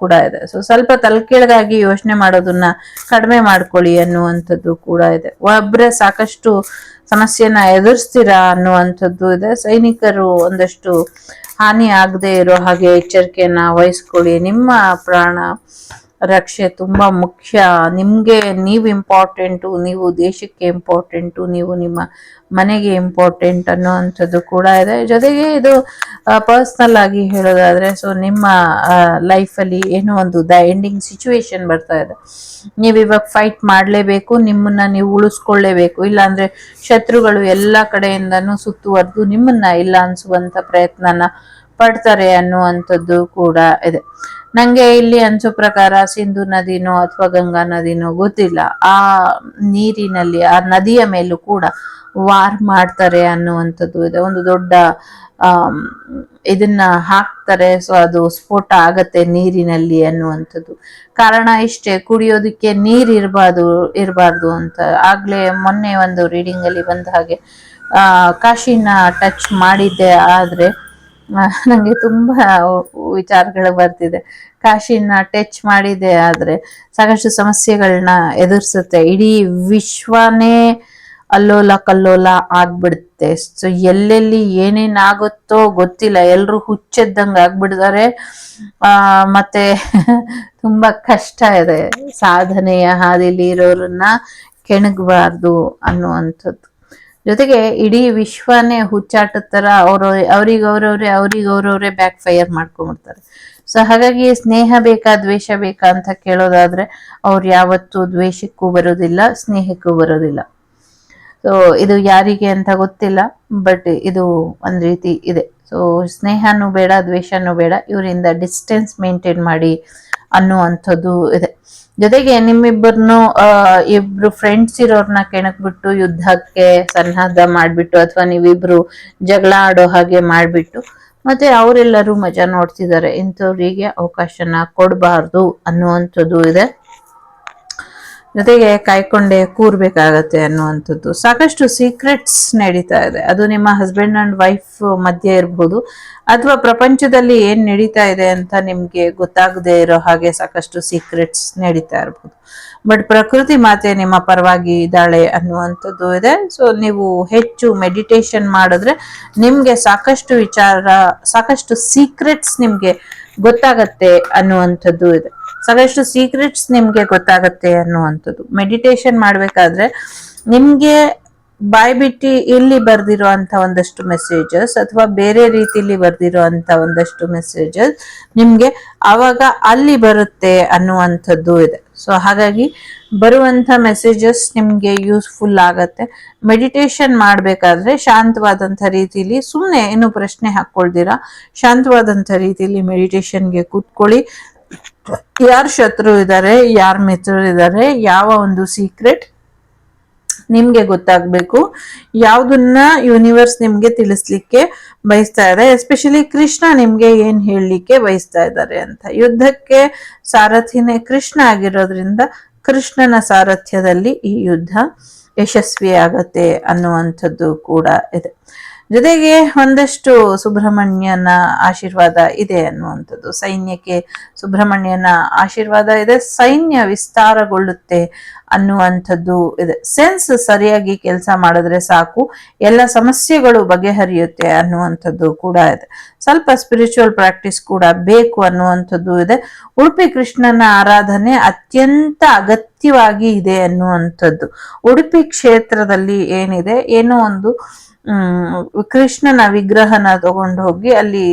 Speaker 1: ಕೂಡ ಇದೆ. ಸೊ ಸ್ವಲ್ಪ ತಲೆಕೆಳಗಾಗಿ ಯೋಚನೆ ಮಾಡೋದನ್ನ ಕಡಿಮೆ ಮಾಡ್ಕೊಳ್ಳಿ ಅನ್ನುವಂಥದ್ದು ಕೂಡ ಇದೆ. ಒಬ್ರೆ ಸಾಕಷ್ಟು ಸಮಸ್ಯೆನ ಎದುರಿಸ್ತೀರಾ ಅನ್ನುವಂಥದ್ದು ಇದೆ. ಸೈನಿಕರು ಒಂದಷ್ಟು ಹಾನಿ ಆಗದೆ ಇರೋ ಹಾಗೆ ಎಚ್ಚರಿಕೆಯನ್ನ ವಹಿಸ್ಕೊಳ್ಳಿ. ನಿಮ್ಮ ಪ್ರಾಣ ರಕ್ಷೆ ತುಂಬಾ ಮುಖ್ಯ. ನಿಮ್ಗೆ ನೀವು ಇಂಪಾರ್ಟೆಂಟು, ನೀವು ದೇಶಕ್ಕೆ ಇಂಪಾರ್ಟೆಂಟು, ನೀವು ನಿಮ್ಮ ಮನೆಗೆ ಇಂಪಾರ್ಟೆಂಟ್ ಅನ್ನುವಂಥದ್ದು ಕೂಡ ಇದೆ. ಜೊತೆಗೆ ಇದು ಪರ್ಸ್ನಲ್ ಆಗಿ ಹೇಳೋದಾದ್ರೆ, ಸೊ ನಿಮ್ಮ ಲೈಫಲ್ಲಿ ಏನೋ ಒಂದು ಎಂಡಿಂಗ್ ಸಿಚುವೇಶನ್ ಬರ್ತಾ ಇದೆ. ನೀವು ಇವಾಗ ಫೈಟ್ ಮಾಡಲೇಬೇಕು, ನಿಮ್ಮನ್ನ ನೀವು ಉಳಿಸ್ಕೊಳ್ಳೇಬೇಕು. ಇಲ್ಲಾಂದ್ರೆ ಶತ್ರುಗಳು ಎಲ್ಲ ಕಡೆಯಿಂದನೂ ಸುತ್ತುವರೆದು ನಿಮ್ಮನ್ನ ಇಲ್ಲ ಅನ್ಸುವಂತ ಪ್ರಯತ್ನನ ಪಡ್ತಾರೆ ಅನ್ನುವಂಥದ್ದು ಕೂಡ ಇದೆ. ನಂಗೆ ಇಲ್ಲಿ ಅನ್ಸೋ ಪ್ರಕಾರ ಸಿಂಧು ನದಿನೋ ಅಥವಾ ಗಂಗಾ ನದಿನೋ ಗೊತ್ತಿಲ್ಲ, ಆ ನೀರಿನಲ್ಲಿ ಆ ನದಿಯ ಮೇಲೂ ಕೂಡ ವಾರ್ ಮಾಡ್ತಾರೆ ಅನ್ನುವಂಥದ್ದು ಇದೆ. ಒಂದು ದೊಡ್ಡ ಇದನ್ನ ಹಾಕ್ತಾರೆ, ಸೊ ಅದು ಸ್ಫೋಟ ಆಗತ್ತೆ ನೀರಿನಲ್ಲಿ ಅನ್ನುವಂಥದ್ದು. ಕಾರಣ ಇಷ್ಟೇ, ಕುಡಿಯೋದಕ್ಕೆ ನೀರ್ ಇರಬಾರ್ದು ಅಂತ. ಆಗ್ಲೇ ಮೊನ್ನೆ ಒಂದು ರೀಡಿಂಗ್ ಅಲ್ಲಿ ಬಂದ ಹಾಗೆ ಕಾಶಿನ ಟಚ್ ಮಾಡಿದ್ದೆ, ಆದ್ರೆ ನಂಗೆ ತುಂಬಾ ವಿಚಾರಗಳು ಬರ್ತಿದೆ. ಕಾಶಿನ ಟಚ್ ಮಾಡಿದೆ ಆದ್ರೆ ಸಾಕಷ್ಟು ಸಮಸ್ಯೆಗಳನ್ನ ಎದುರಿಸುತ್ತೆ. ಇಡೀ ವಿಶ್ವನೇ ಅಲ್ಲೋಲ ಕಲ್ಲೋಲ ಆಗ್ಬಿಡುತ್ತೆ. ಸೊ ಎಲ್ಲೆಲ್ಲಿ ಏನೇನಾಗುತ್ತೋ ಗೊತ್ತಿಲ್ಲ, ಎಲ್ರು ಹುಚ್ಚೆದ್ದಂಗೆ ಆಗ್ಬಿಡ್ತಾರೆ. ಮತ್ತೆ ತುಂಬಾ ಕಷ್ಟ ಇದೆ. ಸಾಧನೆಯ ಹಾದಿಲಿ ಇರೋರನ್ನ ಕೆಣಗಬಾರ್ದು ಅನ್ನುವಂಥದ್ದು. ಜೊತೆಗೆ ಇಡೀ ವಿಶ್ವನೇ ಹುಚ್ಚಾಟದ ತರ ಅವ್ರಿಗವ್ರವ್ರೆ ಬ್ಯಾಕ್ ಫೈರ್ ಮಾಡ್ಕೊಂಡ್ಬಿಡ್ತಾರೆ. ಸೊ ಹಾಗಾಗಿ ಸ್ನೇಹ ಬೇಕಾ ದ್ವೇಷ ಬೇಕಾ ಅಂತ ಕೇಳೋದಾದ್ರೆ, ಅವ್ರು ಯಾವತ್ತೂ ದ್ವೇಷಕ್ಕೂ ಬರೋದಿಲ್ಲ, ಸ್ನೇಹಕ್ಕೂ ಬರೋದಿಲ್ಲ. ಸೊ ಇದು ಯಾರಿಗೆ ಅಂತ ಗೊತ್ತಿಲ್ಲ, ಬಟ್ ಇದು ಒಂದ್ ರೀತಿ ಇದೆ. ಸೊ ಸ್ನೇಹನೂ ಬೇಡ, ದ್ವೇಷನೂ ಬೇಡ, ಇವರಿಂದ ಡಿಸ್ಟೆನ್ಸ್ ಮೇಂಟೈನ್ ಮಾಡಿ ಅನ್ನುವಂಥದ್ದು ಇದೆ. ಜೊತೆಗೆ ನಿಮ್ಮಿಬ್ಬರನ್ನು ಇಬ್ರು ಫ್ರೆಂಡ್ಸ್ ಇರೋರ್ನ ಕೆಣಕ್ಬಿಟ್ಟು ಯುದ್ಧಕ್ಕೆ ಸನ್ನದ್ಧ ಮಾಡ್ಬಿಟ್ಟು, ಅಥವಾ ನೀವಿಬ್ರು ಜಗಳ ಆಡೋ ಹಾಗೆ ಮಾಡ್ಬಿಟ್ಟು ಮತ್ತೆ ಅವರೆಲ್ಲರೂ ಮಜಾ ನೋಡ್ತಿದ್ದಾರೆ, ಇಂಥವ್ರಿಗೆ ಅವಕಾಶನ ಕೊಡಬಾರ್ದು ಅನ್ನುವಂಥದ್ದು ಇದೆ. ಜೊತೆಗೆ ಕಾಯ್ಕೊಂಡೆ ಕೂರ್ಬೇಕಾಗತ್ತೆ ಅನ್ನುವಂಥದ್ದು. ಸಾಕಷ್ಟು ಸೀಕ್ರೆಟ್ಸ್ ನಡೀತಾ ಇದೆ. ಅದು ನಿಮ್ಮ ಹಸ್ಬೆಂಡ್ ಅಂಡ್ ವೈಫ್ ಮಧ್ಯೆ ಇರ್ಬೋದು, ಅಥವಾ ಪ್ರಪಂಚದಲ್ಲಿ ಏನ್ ನಡೀತಾ ಇದೆ ಅಂತ ನಿಮ್ಗೆ ಗೊತ್ತಾಗದೆ ಇರೋ ಹಾಗೆ ಸಾಕಷ್ಟು ಸೀಕ್ರೆಟ್ಸ್ ನಡೀತಾ ಇರ್ಬೋದು. ಬಟ್ ಪ್ರಕೃತಿ ಮಾತೆ ನಿಮ್ಮ ಪರವಾಗಿ ಇದ್ದಾಳೆ ಅನ್ನುವಂಥದ್ದು ಇದೆ. ಸೊ ನೀವು ಹೆಚ್ಚು ಮೆಡಿಟೇಷನ್ ಮಾಡಿದ್ರೆ ನಿಮ್ಗೆ ಸಾಕಷ್ಟು ಸೀಕ್ರೆಟ್ಸ್ ನಿಮ್ಗೆ ಗೊತ್ತಾಗತ್ತೆ ಅನ್ನುವಂಥದ್ದು ಇದೆ. ಸಾಕಷ್ಟು ಸೀಕ್ರೆಟ್ಸ್ ನಿಮ್ಗೆ ಗೊತ್ತಾಗತ್ತೆ ಅನ್ನುವಂಥದ್ದು. ಮೆಡಿಟೇಷನ್ ಮಾಡ್ಬೇಕಾದ್ರೆ ನಿಮ್ಗೆ ಬಾಯ್ಬಿಟ್ಟಿ ಇಲ್ಲಿ ಬರ್ದಿರೋ ಅಂತ ಒಂದಷ್ಟು ಮೆಸೇಜಸ್, ಅಥವಾ ಬೇರೆ ರೀತಿಲಿ ಬರ್ದಿರೋ ಅಂತ ಒಂದಷ್ಟು ಮೆಸೇಜಸ್ ನಿಮ್ಗೆ ಅವಾಗ ಅಲ್ಲಿ ಬರುತ್ತೆ ಅನ್ನುವಂಥದ್ದು ಇದೆ. ಸೊ ಹಾಗಾಗಿ ಬರುವಂತ ಮೆಸೇಜಸ್ ನಿಮ್ಗೆ ಯೂಸ್ಫುಲ್ ಆಗತ್ತೆ. ಮೆಡಿಟೇಷನ್ ಮಾಡ್ಬೇಕಾದ್ರೆ ಶಾಂತವಾದಂಥ ರೀತಿಲಿ, ಸುಮ್ಮನೆ ಏನು ಪ್ರಶ್ನೆ ಹಾಕೊಳ್ದಿರಾ ಶಾಂತವಾದಂಥ ರೀತಿಲಿ ಮೆಡಿಟೇಷನ್ಗೆ ಕೂತ್ಕೊಳ್ಳಿ. ಯಾರು ಶತ್ರು ಇದ್ದಾರೆ, ಯಾರು ಮಿತ್ರರು ಇದ್ದಾರೆ, ಯಾವ ಒಂದು ಸೀಕ್ರೆಟ್ ನಿಮ್ಗೆ ಗೊತ್ತಾಗ್ಬೇಕು, ಯಾವ್ದನ್ನ ಯೂನಿವರ್ಸ್ ನಿಮ್ಗೆ ತಿಳಿಸ್ಲಿಕ್ಕೆ ಬಯಸ್ತಾ ಇದೆ, ಎಸ್ಪೆಷಲಿ ಕೃಷ್ಣ ನಿಮ್ಗೆ ಏನ್ ಹೇಳಲಿಕ್ಕೆ ಬಯಸ್ತಾ ಇದ್ದಾರೆ ಅಂತ. ಯುದ್ಧಕ್ಕೆ ಸಾರಥಿನೇ ಕೃಷ್ಣ ಆಗಿರೋದ್ರಿಂದ ಕೃಷ್ಣನ ಸಾರಥ್ಯದಲ್ಲಿ ಈ ಯುದ್ಧ ಯಶಸ್ವಿ ಆಗತ್ತೆ ಅನ್ನುವಂಥದ್ದು ಕೂಡ ಇದೆ. ಜೊತೆಗೆ ಒಂದಷ್ಟು ಸುಬ್ರಹ್ಮಣ್ಯನ ಆಶೀರ್ವಾದ ಇದೆ ಅನ್ನುವಂಥದ್ದು. ಸೈನ್ಯಕ್ಕೆ ಸುಬ್ರಹ್ಮಣ್ಯನ ಆಶೀರ್ವಾದ ಇದೆ, ಸೈನ್ಯ ವಿಸ್ತಾರಗೊಳ್ಳುತ್ತೆ ಅನ್ನುವಂಥದ್ದು ಇದೆ. ಸೆನ್ಸ್ ಸರಿಯಾಗಿ ಕೆಲಸ ಮಾಡಿದ್ರೆ ಸಾಕು, ಎಲ್ಲ ಸಮಸ್ಯೆಗಳು ಬಗೆಹರಿಯುತ್ತೆ ಅನ್ನುವಂಥದ್ದು ಕೂಡ ಇದೆ. ಸ್ವಲ್ಪ ಸ್ಪಿರಿಚುವಲ್ ಪ್ರಾಕ್ಟೀಸ್ ಕೂಡ ಬೇಕು ಅನ್ನುವಂಥದ್ದು ಇದೆ. ಉಡುಪಿ ಕೃಷ್ಣನ ಆರಾಧನೆ ಅತ್ಯಂತ ಅಗತ್ಯವಾಗಿ ಇದೆ ಅನ್ನುವಂಥದ್ದು. ಉಡುಪಿ ಕ್ಷೇತ್ರದಲ್ಲಿ ಏನಿದೆ, ಏನೋ ಒಂದು ಕೃಷ್ಣನ ವಿಗ್ರಹನ ತಗೊಂಡು ಹೋಗಿ ಅಲ್ಲಿ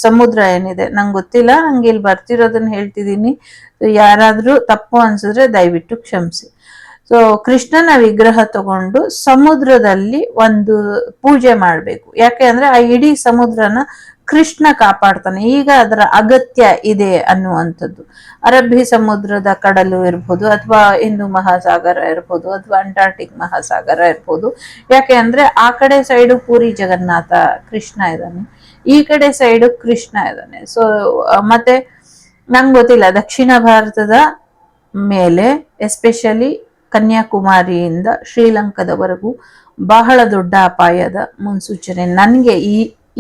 Speaker 1: ಸಮುದ್ರ ಏನಿದೆ ನಂಗೆ ಗೊತ್ತಿಲ್ಲ, ನಂಗೆ ಇಲ್ಲಿ ಬರ್ತಿರೋದನ್ನ ಹೇಳ್ತಿದ್ದೀನಿ, ಯಾರಾದ್ರೂ ತಪ್ಪು ಅನ್ಸಿದ್ರೆ ದಯವಿಟ್ಟು ಕ್ಷಮಿಸಿ. ಸೊ ಕೃಷ್ಣನ ವಿಗ್ರಹ ತಗೊಂಡು ಸಮುದ್ರದಲ್ಲಿ ಒಂದು ಪೂಜೆ ಮಾಡ್ಬೇಕು. ಯಾಕೆ ಅಂದ್ರೆ ಆ ಇಡೀ ಸಮುದ್ರನ ಕೃಷ್ಣ ಕಾಪಾಡ್ತಾನೆ, ಈಗ ಅದರ ಅಗತ್ಯ ಇದೆ ಅನ್ನುವಂಥದ್ದು. ಅರಬ್ಬಿ ಸಮುದ್ರದ ಕಡಲು ಇರ್ಬೋದು, ಅಥವಾ ಹಿಂದೂ ಮಹಾಸಾಗರ ಇರ್ಬೋದು, ಅಥವಾ ಅಂಟಾರ್ಟಿಕ್ ಮಹಾಸಾಗರ ಇರ್ಬೋದು. ಯಾಕೆ ಅಂದ್ರೆ ಆ ಕಡೆ ಸೈಡು ಪೂರಿ ಜಗನ್ನಾಥ ಕೃಷ್ಣ ಇದ್ದಾನೆ, ಈ ಕಡೆ ಸೈಡು ಕೃಷ್ಣ ಇದ್ದಾನೆ. ಸೊ ಮತ್ತೆ ನಂಗೆ ಗೊತ್ತಿಲ್ಲ, ದಕ್ಷಿಣ ಭಾರತದ ಮೇಲೆ ಎಸ್ಪೆಷಲಿ ಕನ್ಯಾಕುಮಾರಿಯಿಂದ ಶ್ರೀಲಂಕಾದವರೆಗೂ ಬಹಳ ದೊಡ್ಡ ಅಪಾಯದ ಮುನ್ಸೂಚನೆ ನನಗೆ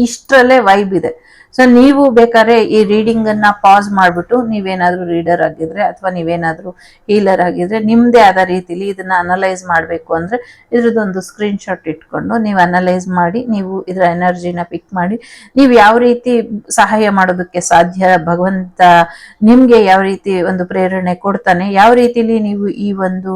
Speaker 1: ಇಷ್ಟರಲ್ಲೇ ವೈಬ್ ಇದೆ. ಸೊ ನೀವು ಬೇಕಾದ್ರೆ ಈ ರೀಡಿಂಗ್ ಅನ್ನ ಪಾಸ್ ಮಾಡ್ಬಿಟ್ಟು, ನೀವೇನಾದ್ರೂ ರೀಡರ್ ಆಗಿದ್ರೆ ಅಥವಾ ನೀವೇನಾದ್ರೂ ಹೀಲರ್ ಆಗಿದ್ರೆ, ನಿಮ್ದೇ ಆದ ರೀತಿಲಿ ಇದನ್ನ ಅನಲೈಸ್ ಮಾಡಬೇಕು ಅಂದ್ರೆ ಇದ್ರದ್ದೊಂದು ಸ್ಕ್ರೀನ್ ಶಾಟ್ ಇಟ್ಕೊಂಡು ನೀವು ಅನಲೈಸ್ ಮಾಡಿ, ನೀವು ಇದರ ಎನರ್ಜಿನ ಪಿಕ್ ಮಾಡಿ, ನೀವು ಯಾವ ರೀತಿ ಸಹಾಯ ಮಾಡೋದಕ್ಕೆ ಸಾಧ್ಯ, ಭಗವಂತ ನಿಮ್ಗೆ ಯಾವ ರೀತಿ ಒಂದು ಪ್ರೇರಣೆ ಕೊಡ್ತಾನೆ, ಯಾವ ರೀತಿಲಿ ನೀವು ಈ ಒಂದು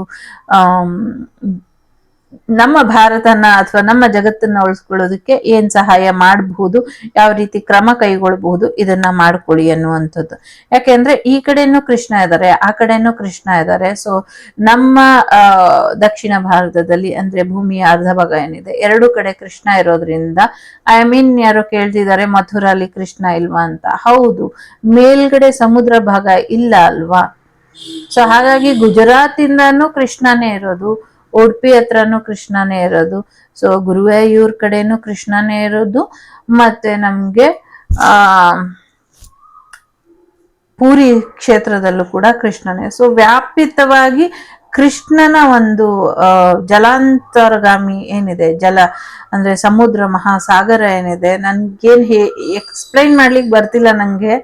Speaker 1: ನಮ್ಮ ಭಾರತನ ಅಥವಾ ನಮ್ಮ ಜಗತ್ತನ್ನ ಉಳಿಸ್ಕೊಳ್ಳೋದಕ್ಕೆ ಏನ್ ಸಹಾಯ ಮಾಡಬಹುದು, ಯಾವ ರೀತಿ ಕ್ರಮ ಕೈಗೊಳ್ಳಬಹುದು, ಇದನ್ನ ಮಾಡ್ಕೊಳ್ಳಿ ಅನ್ನುವಂಥದ್ದು. ಯಾಕೆಂದ್ರೆ ಈ ಕಡೆನೂ ಕೃಷ್ಣ ಇದ್ದಾರೆ, ಆ ಕಡೆನೂ ಕೃಷ್ಣ ಇದ್ದಾರೆ. ಸೊ ನಮ್ಮ ದಕ್ಷಿಣ ಭಾರತದಲ್ಲಿ ಅಂದ್ರೆ ಭೂಮಿಯ ಅರ್ಧ ಭಾಗ ಏನಿದೆ, ಎರಡು ಕಡೆ ಕೃಷ್ಣ ಇರೋದ್ರಿಂದ, ಐ ಮೀನ್ ಯಾರೋ ಕೇಳ್ತಿದ್ದಾರೆ ಮಥುರಲ್ಲಿ ಕೃಷ್ಣ ಇಲ್ವಾ ಅಂತ. ಹೌದು, ಮೇಲ್ಗಡೆ ಸಮುದ್ರ ಭಾಗ ಇಲ್ಲ ಅಲ್ವಾ. ಸೊ ಹಾಗಾಗಿ ಗುಜರಾತ್ ಇಂದಾನು ಕೃಷ್ಣನೇ ಇರೋದು, ಉಡುಪಿ ಹತ್ರನೂ ಕೃಷ್ಣನೇ ಇರೋದು, ಸೊ ಗುರುವಾಯೂರ್ ಕಡೆನೂ ಕೃಷ್ಣನೇ ಇರೋದು, ಮತ್ತೆ ನಮ್ಗೆ ಪೂರಿ ಕ್ಷೇತ್ರದಲ್ಲೂ ಕೂಡ ಕೃಷ್ಣನೇ. ಸೊ ವ್ಯಾಪಿತವಾಗಿ ಕೃಷ್ಣನ ಒಂದು ಜಲಾಂತರ್ಗಾಮಿ ಏನಿದೆ, ಜಲ ಅಂದ್ರೆ ಸಮುದ್ರ ಮಹಾಸಾಗರ ಏನಿದೆ, ನನ್ಗೇನ್ ಎಕ್ಸ್ಪ್ಲೈನ್ ಮಾಡ್ಲಿಕ್ಕೆ ಬರ್ತಿಲ್ಲ ನಂಗೆ.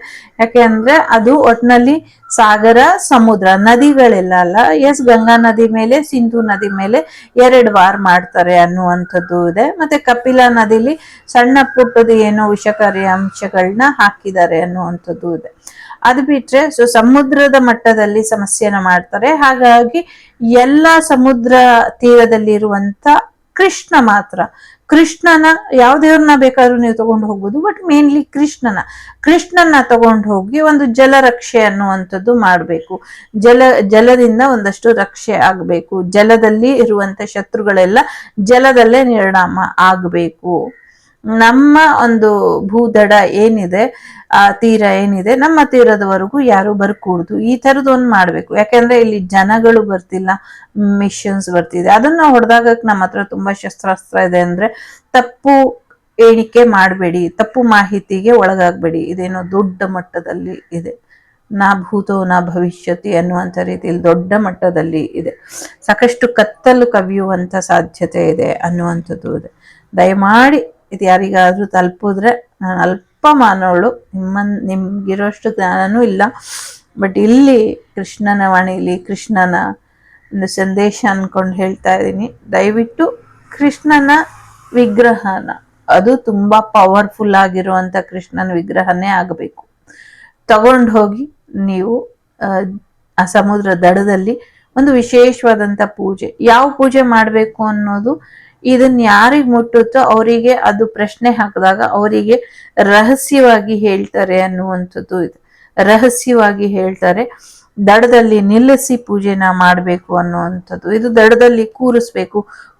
Speaker 1: ಯಾಕೆ ಅಂದ್ರೆ ಅದು ಒಟ್ನಲ್ಲಿ ಸಾಗರ, ಸಮುದ್ರ, ನದಿಗಳೆಲ್ಲ ಅಲ್ಲ. ಎಸ್, ಗಂಗಾ ನದಿ ಮೇಲೆ, ಸಿಂಧು ನದಿ ಮೇಲೆ 2 ವಾರ್ ಮಾಡ್ತಾರೆ ಅನ್ನುವಂಥದ್ದು ಇದೆ. ಮತ್ತೆ ಕಪಿಲಾ ನದಿಲಿ ಸಣ್ಣ ಪುಟ್ಟದು ಏನೋ ವಿಷಕಾರಿ ಅಂಶಗಳನ್ನ ಹಾಕಿದ್ದಾರೆ ಅನ್ನುವಂಥದ್ದು ಇದೆ. ಅದು ಬಿಟ್ರೆ ಸೊ ಸಮುದ್ರದ ಮಟ್ಟದಲ್ಲಿ ಸಮಸ್ಯೆನ ಮಾಡ್ತಾರೆ. ಹಾಗಾಗಿ ಎಲ್ಲ ಸಮುದ್ರ ತೀರದಲ್ಲಿ ಇರುವಂತ ಕೃಷ್ಣ ಮಾತ್ರ, ಕೃಷ್ಣನ ಯಾವ ದೇವ್ರನ್ನ ಬೇಕಾದ್ರೂ ನೀವು ತಗೊಂಡು ಹೋಗ್ಬೋದು, ಬಟ್ ಮೇನ್ಲಿ ಕೃಷ್ಣನ ತಗೊಂಡು ಹೋಗಿ ಒಂದು ಜಲ ರಕ್ಷೆ ಅನ್ನುವಂಥದ್ದು ಮಾಡಬೇಕು. ಜಲದಿಂದ ಒಂದಷ್ಟು ರಕ್ಷೆ ಆಗ್ಬೇಕು, ಜಲದಲ್ಲಿ ಇರುವಂತ ಶತ್ರುಗಳೆಲ್ಲ ಜಲದಲ್ಲೇ ನಿರ್ಣಾಮ ಆಗ್ಬೇಕು. ನಮ್ಮ ಒಂದು ಭೂದಡ ಏನಿದೆ, ಆ ತೀರ ಏನಿದೆ, ನಮ್ಮ ತೀರದವರೆಗೂ ಯಾರು ಬರ್ಕೂಡ್ದು, ಈ ತರದೊಂದು ಮಾಡ್ಬೇಕು. ಯಾಕೆಂದ್ರೆ ಇಲ್ಲಿ ಜನಗಳು ಬರ್ತಿಲ್ಲ, ಮಿಷನ್ಸ್ ಬರ್ತಿದೆ. ಅದನ್ನ ಹೊಡೆದಾಗಕ್ ನಮ್ಮ ಹತ್ರ ತುಂಬಾ ಶಸ್ತ್ರಾಸ್ತ್ರ ಇದೆ. ಅಂದ್ರೆ ತಪ್ಪು ಎಣಿಕೆ ಮಾಡಬೇಡಿ, ತಪ್ಪು ಮಾಹಿತಿಗೆ ಒಳಗಾಗ್ಬೇಡಿ. ಇದೇನೋ ದೊಡ್ಡ ಮಟ್ಟದಲ್ಲಿ ಇದೆ, ನಾ ಭೂತೋ ನಾ ಭವಿಷ್ಯತಿ ಅನ್ನುವಂಥ ರೀತಿಯಲ್ಲಿ ದೊಡ್ಡ ಮಟ್ಟದಲ್ಲಿ ಇದೆ. ಸಾಕಷ್ಟು ಕತ್ತಲು ಕವಿಯುವಂತ ಸಾಧ್ಯತೆ ಇದೆ ಅನ್ನುವಂಥದ್ದು ಇದೆ. ದಯಮಾಡಿ ಇದು ಯಾರಿಗಾದ್ರೂ ತಲುಪಿದ್ರೆ, ನಾನು ಅಲ್ಪ ಮಾನವಳು, ನಿಮ್ಗಿರೋಷ್ಟು ಜ್ಞಾನನೂ ಇಲ್ಲ, ಬಟ್ ಇಲ್ಲಿ ಕೃಷ್ಣನ ವಾಣಿಲಿ ಕೃಷ್ಣನ ಒಂದು ಸಂದೇಶ ಅನ್ಕೊಂಡು ಹೇಳ್ತಾ ಇದ್ದೀನಿ. ದಯವಿಟ್ಟು ಕೃಷ್ಣನ ವಿಗ್ರಹನ, ಅದು ತುಂಬಾ ಪವರ್ಫುಲ್ ಆಗಿರುವಂತ ಕೃಷ್ಣನ ವಿಗ್ರಹನೇ ಆಗಬೇಕು, ತಗೊಂಡು ಹೋಗಿ ನೀವು ಆ ಸಮುದ್ರ ದಡದಲ್ಲಿ ಒಂದು ವಿಶೇಷವಾದಂತ ಪೂಜೆ, ಯಾವ ಪೂಜೆ ಮಾಡಬೇಕು ಅನ್ನೋದು, ಇದನ್ನ ಯಾರಿಗೆ ಮುಟ್ಟುತ್ತೋ ಅವರಿಗೆ ಅದು ಪ್ರಶ್ನೆ ಹಾಕಿದಾಗ ಅವರಿಗೆ ರಹಸ್ಯವಾಗಿ ಹೇಳ್ತಾರೆ ಅನ್ನುವಂಥದ್ದು ಇದೆ. ರಹಸ್ಯವಾಗಿ ಹೇಳ್ತಾರೆ, ದಡದಲ್ಲಿ ನಿಲ್ಲಿಸಿ ಪೂಜೆನ ಮಾಡಬೇಕು ಅನ್ನುವಂಥದ್ದು, ಇದು ದಡದಲ್ಲಿ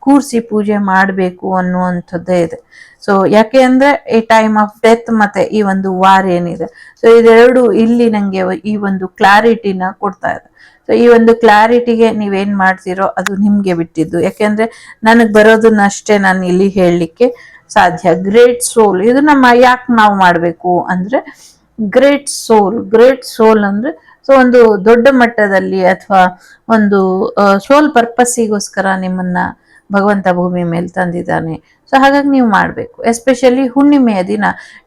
Speaker 1: ಕೂರಿಸಿ ಪೂಜೆ ಮಾಡಬೇಕು ಅನ್ನುವಂಥದ್ದೇ ಇದೆ. ಸೊ ಯಾಕೆ ಅಂದ್ರೆ ಈ ಟೈಮ್ ಆಫ್ ಡೆತ್ ಮತ್ತೆ ಈ ಒಂದು ವಾರ್ ಏನಿದೆ, ಸೊ ಇದೆರಡು ಇಲ್ಲಿ ನಂಗೆ ಈ ಒಂದು ಕ್ಲಾರಿಟಿನ ಕೊಡ್ತಾ ಇದೆ. ಸೊ ಈ ಒಂದು ಕ್ಲಾರಿಟಿಗೆ ನೀವೇನ್ ಮಾಡ್ತೀರೋ ಅದು ನಿಮ್ಗೆ ಬಿಟ್ಟಿದ್ದು. ಯಾಕೆಂದ್ರೆ ನನಗ್ ಬರೋದನ್ನಷ್ಟೇ ನಾನು ಇಲ್ಲಿ ಹೇಳಲಿಕ್ಕೆ ಸಾಧ್ಯ. ಗ್ರೇಟ್ ಸೋಲ್, ಇದು ನಮ್ಮ ಯಾಕೆ ನಾವು ಮಾಡ್ಬೇಕು ಅಂದ್ರೆ, ಗ್ರೇಟ್ ಸೋಲ್ ಅಂದ್ರೆ ಸೊ ಒಂದು ದೊಡ್ಡ ಮಟ್ಟದಲ್ಲಿ ಅಥವಾ ಒಂದು ಸೋಲ್ ಪರ್ಪಸ್ಸಿಗೋಸ್ಕರ ನಿಮ್ಮನ್ನ ಭಗವಂತ ಭೂಮಿ ಮೇಲೆ ತಂದಿದ್ದಾನೆ. ಸೊ ಹಾಗಾಗಿ ನೀವು ಮಾಡಬೇಕು. ಎಸ್ಪೆಷಲಿ ಹುಣ್ಣಿಮೆಯ ದಿನ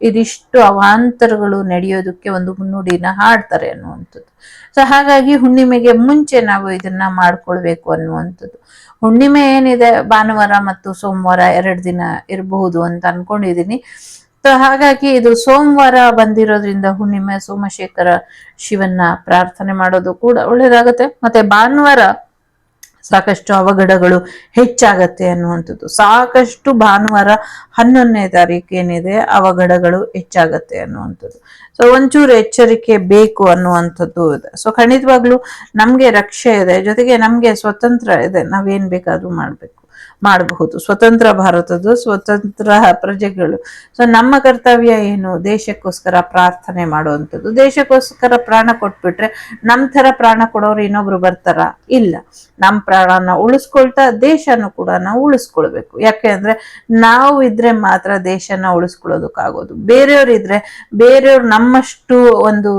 Speaker 1: ಇದಿಷ್ಟು ಅವಾಂತರಗಳು ನಡೆಯೋದಕ್ಕೆ ಒಂದು ಮುನ್ನುಡಿನ ಹಾಡ್ತಾರೆ ಅನ್ನುವಂಥದ್ದು. ಸೊ ಹಾಗಾಗಿ ಹುಣ್ಣಿಮೆಗೆ ಮುಂಚೆ ನಾವು ಇದನ್ನ ಮಾಡ್ಕೊಳ್ಬೇಕು ಅನ್ನುವಂಥದ್ದು. ಹುಣ್ಣಿಮೆ ಏನಿದೆ ಭಾನುವಾರ ಮತ್ತು ಸೋಮವಾರ 2 ದಿನ ಇರಬಹುದು ಅಂತ ಅನ್ಕೊಂಡಿದೀನಿ. ಸೊ ಹಾಗಾಗಿ ಇದು ಸೋಮವಾರ ಬಂದಿರೋದ್ರಿಂದ ಹುಣ್ಣಿಮೆ, ಸೋಮಶೇಖರ ಶಿವನ್ನ ಪ್ರಾರ್ಥನೆ ಮಾಡೋದು ಕೂಡ ಒಳ್ಳೇದಾಗತ್ತೆ. ಮತ್ತೆ ಭಾನುವಾರ ಸಾಕಷ್ಟು ಅವಘಡಗಳು ಹೆಚ್ಚಾಗತ್ತೆ ಅನ್ನುವಂಥದ್ದು. ಸಾಕಷ್ಟು ಭಾನುವಾರ 11ನೇ ತಾರೀಕು ಏನಿದೆ ಅವಘಡಗಳು ಹೆಚ್ಚಾಗತ್ತೆ ಅನ್ನುವಂಥದ್ದು. ಸೊ ಒಂಚೂರು ಎಚ್ಚರಿಕೆ ಬೇಕು ಅನ್ನುವಂಥದ್ದು ಇದೆ. ಸೊ ಖಂಡಿತವಾಗ್ಲೂ ನಮ್ಗೆ ರಕ್ಷೆ ಇದೆ, ಜೊತೆಗೆ ನಮ್ಗೆ ಸ್ವತಂತ್ರ ಇದೆ, ನಾವೇನ್ ಬೇಕಾದ್ರೂ ಮಾಡ್ಬೇಕು. ಮಾಡಬಹುದು. ಸ್ವತಂತ್ರ ಭಾರತದ ಸ್ವತಂತ್ರ ಪ್ರಜೆಗಳು. ಸೊ ನಮ್ಮ ಕರ್ತವ್ಯ ಏನು? ದೇಶಕ್ಕೋಸ್ಕರ ಪ್ರಾರ್ಥನೆ ಮಾಡುವಂಥದ್ದು. ದೇಶಕ್ಕೋಸ್ಕರ ಪ್ರಾಣ ಕೊಟ್ಬಿಟ್ರೆ ನಮ್ ತರ ಪ್ರಾಣ ಕೊಡೋರು ಇನ್ನೊಬ್ರು ಬರ್ತಾರ? ಇಲ್ಲ. ನಮ್ ಪ್ರಾಣನ ಉಳಿಸ್ಕೊಳ್ತಾ ದೇಶನು ಕೂಡ ನಾವು ಉಳಿಸ್ಕೊಳ್ಬೇಕು. ಯಾಕೆ ಅಂದ್ರೆ ನಾವು ಇದ್ರೆ ಮಾತ್ರ ದೇಶನ ಉಳಿಸ್ಕೊಳ್ಳೋದಕ್ಕಾಗೋದು. ಬೇರೆಯವ್ರು ಇದ್ರೆ ಬೇರೆಯವ್ರು ನಮ್ಮಷ್ಟು ಒಂದು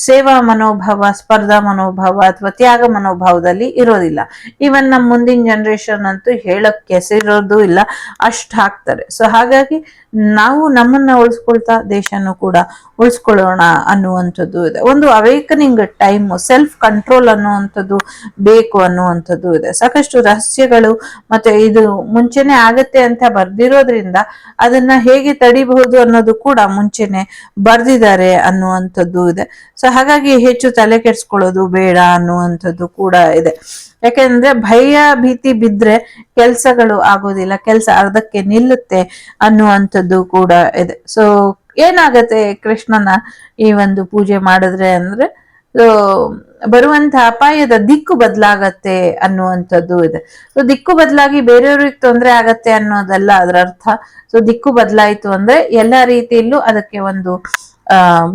Speaker 1: ಸೇವಾ ಮನೋಭಾವ, ಸ್ಪರ್ಧಾ ಮನೋಭಾವ ಅಥವಾ ತ್ಯಾಗ ಮನೋಭಾವದಲ್ಲಿ ಇರೋದಿಲ್ಲ. ಈವನ್ ನಮ್ಮ ಮುಂದಿನ ಜನರೇಷನ್ ಅಂತೂ ಹೇಳಕ್ ಕೆಸಿರೋದು ಇಲ್ಲ, ಅಷ್ಟು ಹಾಕ್ತಾರೆ. ಸೊ ಹಾಗಾಗಿ ನಾವು ನಮ್ಮನ್ನ ಉಳಿಸ್ಕೊಳ್ತಾ ದೇಶನು ಕೂಡ ಉಳಿಸ್ಕೊಳ್ಳೋಣ ಅನ್ನುವಂಥದ್ದು ಇದೆ. ಒಂದು ಅವೇಕನಿಂಗ್ ಟೈಮ್, ಸೆಲ್ಫ್ ಕಂಟ್ರೋಲ್ ಅನ್ನುವಂಥದ್ದು ಬೇಕು ಅನ್ನುವಂಥದ್ದು ಇದೆ. ಸಾಕಷ್ಟು ರಹಸ್ಯಗಳು ಮತ್ತೆ ಇದು ಮುಂಚೆನೆ ಆಗತ್ತೆ ಅಂತ ಬರ್ದಿರೋದ್ರಿಂದ ಅದನ್ನ ಹೇಗೆ ತಡಿಬಹುದು ಅನ್ನೋದು ಕೂಡ ಮುಂಚೆನೆ ಬರ್ದಿದ್ದಾರೆ ಅನ್ನುವಂಥದ್ದು ಇದೆ. ಸೊ ಹಾಗಾಗಿ ಹೆಚ್ಚು ತಲೆ ಕೆಡ್ಸ್ಕೊಳ್ಳೋದು ಬೇಡ ಅನ್ನುವಂಥದ್ದು ಕೂಡ ಇದೆ. ಯಾಕೆಂದ್ರೆ ಭಯ ಭೀತಿ ಬಿದ್ರೆ ಕೆಲ್ಸಗಳು ಆಗೋದಿಲ್ಲ, ಕೆಲ್ಸ ಅರ್ಧಕ್ಕೆ ನಿಲ್ಲುತ್ತೆ ಅನ್ನುವಂಥದ್ದು ಕೂಡ ಇದೆ. ಸೊ ಏನಾಗತ್ತೆ ಕೃಷ್ಣನ ಈ ಒಂದು ಪೂಜೆ ಮಾಡಿದ್ರೆ ಅಂದ್ರೆ ಬರುವಂತ ಅಪಾಯದ ದಿಕ್ಕು ಬದಲಾಗತ್ತೆ ಅನ್ನುವಂಥದ್ದು ಇದೆ. ಸೊ ದಿಕ್ಕು ಬದಲಾಗಿ ಬೇರೆಯವ್ರಿಗೆ ತೊಂದರೆ ಆಗತ್ತೆ ಅನ್ನೋದಲ್ಲ ಅದರ ಅರ್ಥ. ಸೊ ದಿಕ್ಕು ಬದಲಾಯಿತು ಅಂದ್ರೆ ಎಲ್ಲ ರೀತಿಯಲ್ಲೂ ಅದಕ್ಕೆ ಒಂದು